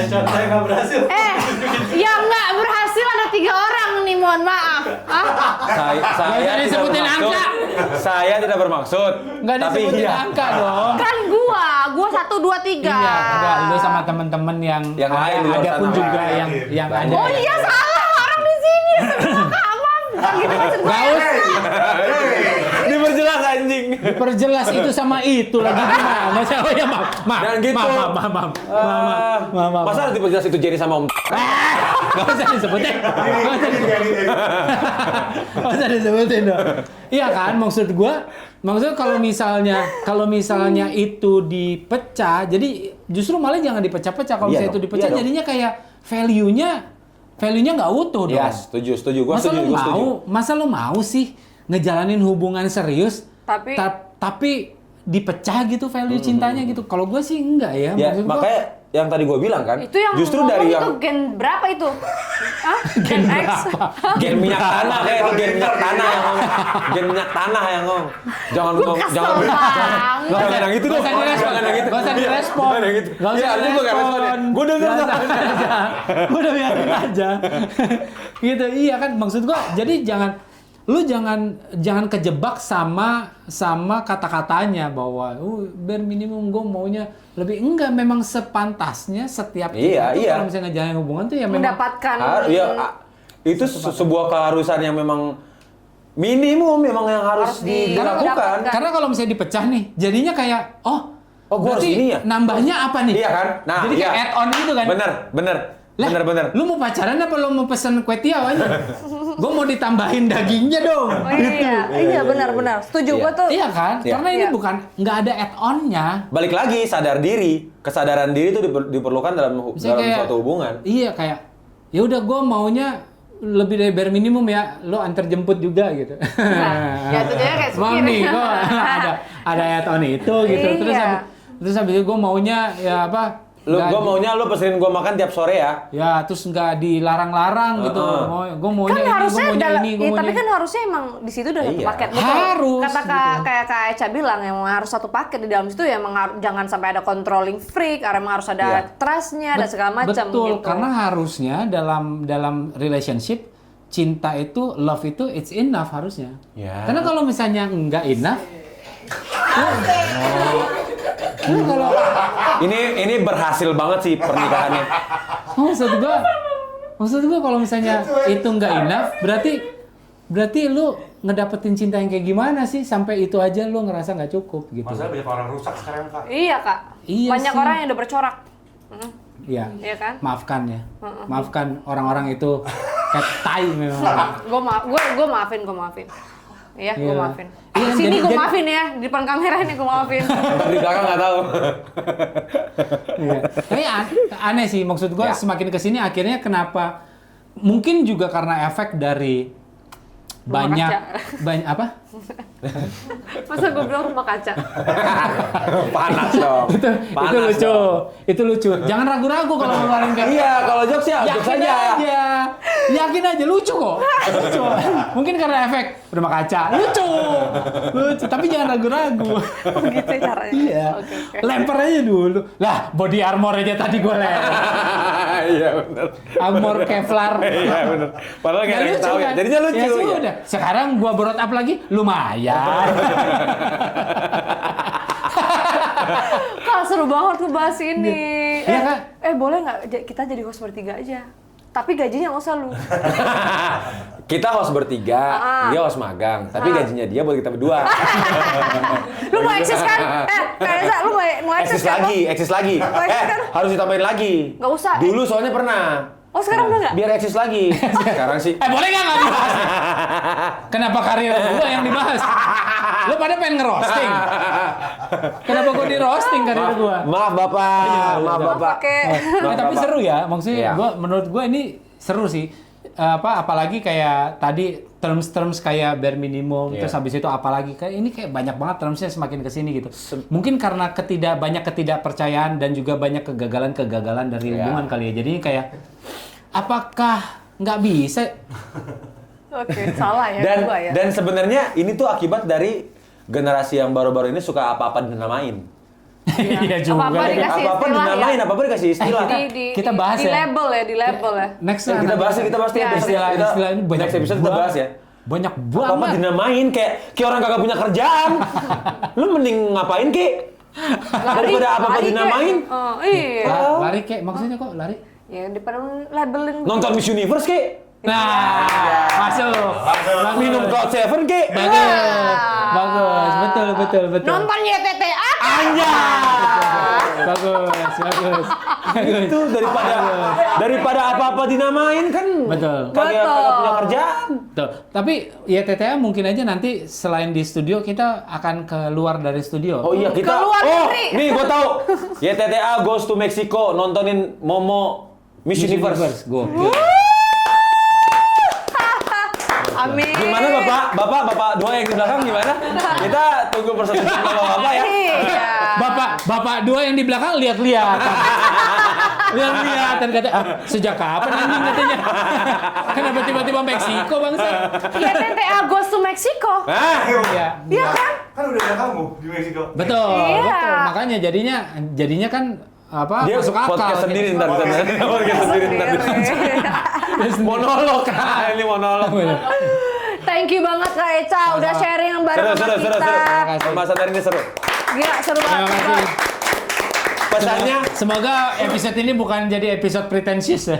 contoh yang nggak berhasil. Yang nggak berhasil ada 3 orang nih, mohon maaf. Nggak usah disebutin angka. Saya tidak bermaksud. Nggak Tapi disebutin iya. angka dong. Kan gua 1, 2, 3. Iya, enggak, lu sama temen-temen yang lain di luar ada pun sana. juga yang ada. Oh iya, salah orang di sini semua kawan. Bukan gitu maksud gue. Nggak usah. Diperjelas anjing. Perjelas itu sama itu lagi gimana? Oh ya maaf. Dan gitu. Maaf. Masa harus diperjelas itu Jenny sama Om? Gak usah disebutin. Gak usah disebutin dong. Iya kan, maksudnya kalau misalnya itu dipecah, jadi justru malah jangan dipecah-pecah. Kalau Iya misalnya dong, itu dipecah, iya dong. jadinya kayak value-nya nggak utuh dong. Ya, setuju. Gua setuju. Masa lo mau sih ngejalanin hubungan serius, Tapi- tapi dipecah gitu value cintanya gitu. Kalau gue sih enggak ya. Ya, Maksud gua, makanya yang tadi gue bilang kan, Itu yang justru ngomong dari itu yang gen berapa itu? Hah? Gen X? gen minyak tanah kayak itu gen minyak tanah yang ngomong. Gen minyak tanah yang ngomong. Jangan Gua ngomong, kesel jangan banget. jangan yang itu dong. Gak usah direspon. Jangan yang itu. Gak usah Iya, direspon. jangan yang itu. Gak usah Iya, itu gue gak respon ya. Gue denger Biasain aja. Gue udah biarin aja. Gitu, iya kan. Maksud gue, jadi jangan kejebak sama kata-katanya bahwa bare minimum gue maunya lebih. Enggak, memang sepantasnya setiap kita tuh Iya. kalau misalnya ngejalanin hubungan tuh ya memang Mendapatkan itu sebuah keharusan yang memang minimum memang yang harus dilakukan. mendapatkan. karena kalau misalnya dipecah nih jadinya kayak Oh, gua harus berarti ini ya? nambahnya apa nih? Iya kan? Nah, jadi kayak iya. add-on gitu kan? Bener. Lah, lu mau pacaran apa lu mau pesen kue tiaw aja? Gue mau ditambahin dagingnya dong. Oh iya benar. Setuju Iya. gua tuh. Iya kan? Iya. Karena ini Iya. bukan nggak ada add-onnya. Balik lagi sadar diri, kesadaran diri itu diperlukan dalam Misalnya kayak- suatu hubungan. Iya kayak ya udah gue maunya lebih dari bare minimum ya, lo antar jemput juga gitu. ya tentunya kayak supir. Mami, gue ada add-on itu gitu. Iya. Terus habis itu gue maunya ya apa? Gue maunya lu pesenin gue makan tiap sore ya. Ya terus nggak dilarang-larang gitu. Gue maunya Kan ini, harusnya gue maunya dalam, ini, gue ya, maunya tapi kan harusnya emang di situ udah satu Iya. paket. Betul. Harus, Kata gitu. kayak Kak Eca bilang emang harus satu paket di dalam situ ya, emang jangan sampai ada controlling freak, emang harus ada Iya. trustnya dan segala macam Betul, gitu. karena harusnya dalam relationship cinta itu, love itu it's enough harusnya. Ya. Karena kalau misalnya nggak enough, kalau Ini berhasil banget sih pernikahannya. maksud gua kalau misalnya itu nggak enough, berarti lu ngedapetin cinta yang kayak gimana sih sampai itu aja lu ngerasa nggak cukup gitu. Masalah banyak orang rusak sekarang, Kak. Iya Kak. Iya Banyak sih. orang yang udah bercorak. Iya. Iya kan? Maafkan ya. Maafkan orang-orang itu kayak tai memang. Gue maafin. Iya, gue Iya. maafin. Iya, Di sini gue jadi- maafin ya, di depan kamera ini gue maafin. Di belakang nggak tahu. Iya. Tapi aneh sih, maksud gua Ya. semakin kesini akhirnya kenapa? Mungkin juga karena efek dari Rumah banyak apa? Masa gue bilang rumah kaca? Panas dong. Itu lucu. dong. Itu lucu. Jangan ragu-ragu kalau ngeluarin kayak Iya, kalau jokes ya jokes yakin aja. aja. Yakin aja lucu kok. Lucu. Mungkin karena efek rumah kaca. Lucu. Lucu, tapi jangan ragu-ragu. Oh gitu caranya? Iya. Oke. Lempar aja dulu. Lah, body armor aja tadi gue lempar. Iya benar. Armor Kevlar. Iya benar. Padahal nggak ada yang tahu ya. kan? Jadinya lucu. Ya ya. sudah. Sekarang gua borot up lagi, lumayan. Kak, seru banget ngebahas ini. Iya, Kak. Boleh nggak kita jadi host bertiga aja? Tapi gajinya nggak usah lu. Kita host bertiga, dia host magang, tapi gajinya dia buat kita berdua. Lu mau eksis kan? Kak Reza, lu mau eksis kan? eksis lagi. Mau eksis kan? Harus ditambahin lagi. Nggak usah. Dulu soalnya pernah. Oh sekarang udah nggak? Biar eksis lagi. Sekarang sih. Boleh nggak dibahas? Kenapa karir gua yang dibahas? Lu pada pengen ngerosting? Kenapa gua di roasting karir gua? Maaf Bapak, maaf Bapak. Pakai. Tapi seru ya, maksudnya Iya. menurut gua ini seru sih. Apalagi kayak tadi terms kayak bare minimum, Iya. terus habis itu apalagi kayak ini kayak banyak banget termsnya semakin kesini gitu. Mungkin karena banyak ketidakpercayaan dan juga banyak kegagalan dari Iya. hubungan kali ya. Jadi kayak apakah nggak bisa? Oke, salah ya Dan gua ya. dan sebenarnya ini tuh akibat dari generasi yang baru-baru ini suka apa-apa dinamain. Iya juga. Apa-apa dikasih Apa-apa istilah dinamain, ya. apa-apa dikasih istilah. Kita bahas di ya. label ya, di label ya. Next Ya, kita bahas Iya, istilah ini banyak next episode kita bahas ya. Banyak Apa-apa banget. dinamain kayak orang kagak punya kerjaan. Lu mending ngapain Ki? Daripada apa-apa lari, dinamain. Kek. Oh, iya. Lari kayak maksudnya kok lari? Ya daripada labelin. Nonton Miss Universe Ki. Nah, masuk. Minum Cloud Seven Ki. Bagus. Betul. Nonton YTTA. Bagus. Itu daripada apa-apa dinamain kan. Betul. Kagak punya kerjaan. Tuh. Tapi ya TTA mungkin aja nanti selain di studio kita akan keluar dari studio. Oh iya kita. Keluar Oh, negeri. nih gua tahu. YTTA goes to Mexico nontonin Momo Miss Universe. Gokil. Amin. Gimana Bapak dua yang di belakang gimana? Kita tunggu persetujuan Bapak ya. Iya. Bapak dua yang di belakang lihat-lihat. Lihat-lihat dan kata, sejak kapan anjing katanya? Kenapa tiba-tiba Meksiko bangsa? YTTA goes to Mexico. Hah? Iya. Iya kan? Kan udah ada kamu di Meksiko. Betul, Iya. betul. Makanya jadinya kan apa Dia masuk akal. podcast sendiri ntar. Podcast sendiri ntar. Monolog kan, ini monolog. Thank you banget Kak Eca udah sharing yang bareng sama Seru. kita. Pembahasan hari ini seru. Gila, seru Terima banget. kasih. Pesannya Semoga episode ini bukan jadi episode pretentious ya.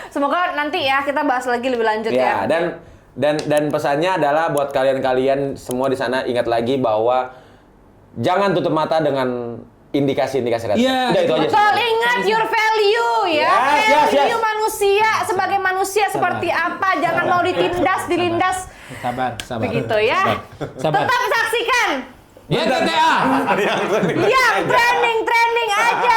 Semoga nanti ya kita bahas lagi lebih lanjut ya. ya dan pesannya adalah buat kalian semua di sana ingat lagi bahwa jangan tutup mata dengan indikasi-indikasi red flag. Iya, Udah itu aja. Betul, ingat your value ya. Yes. Value manusia sebagai manusia seperti apa? Jangan mau dilindas. Sabar. Begitu ya. Sabar. Tetap saksikan Ya TTA. yang trending aja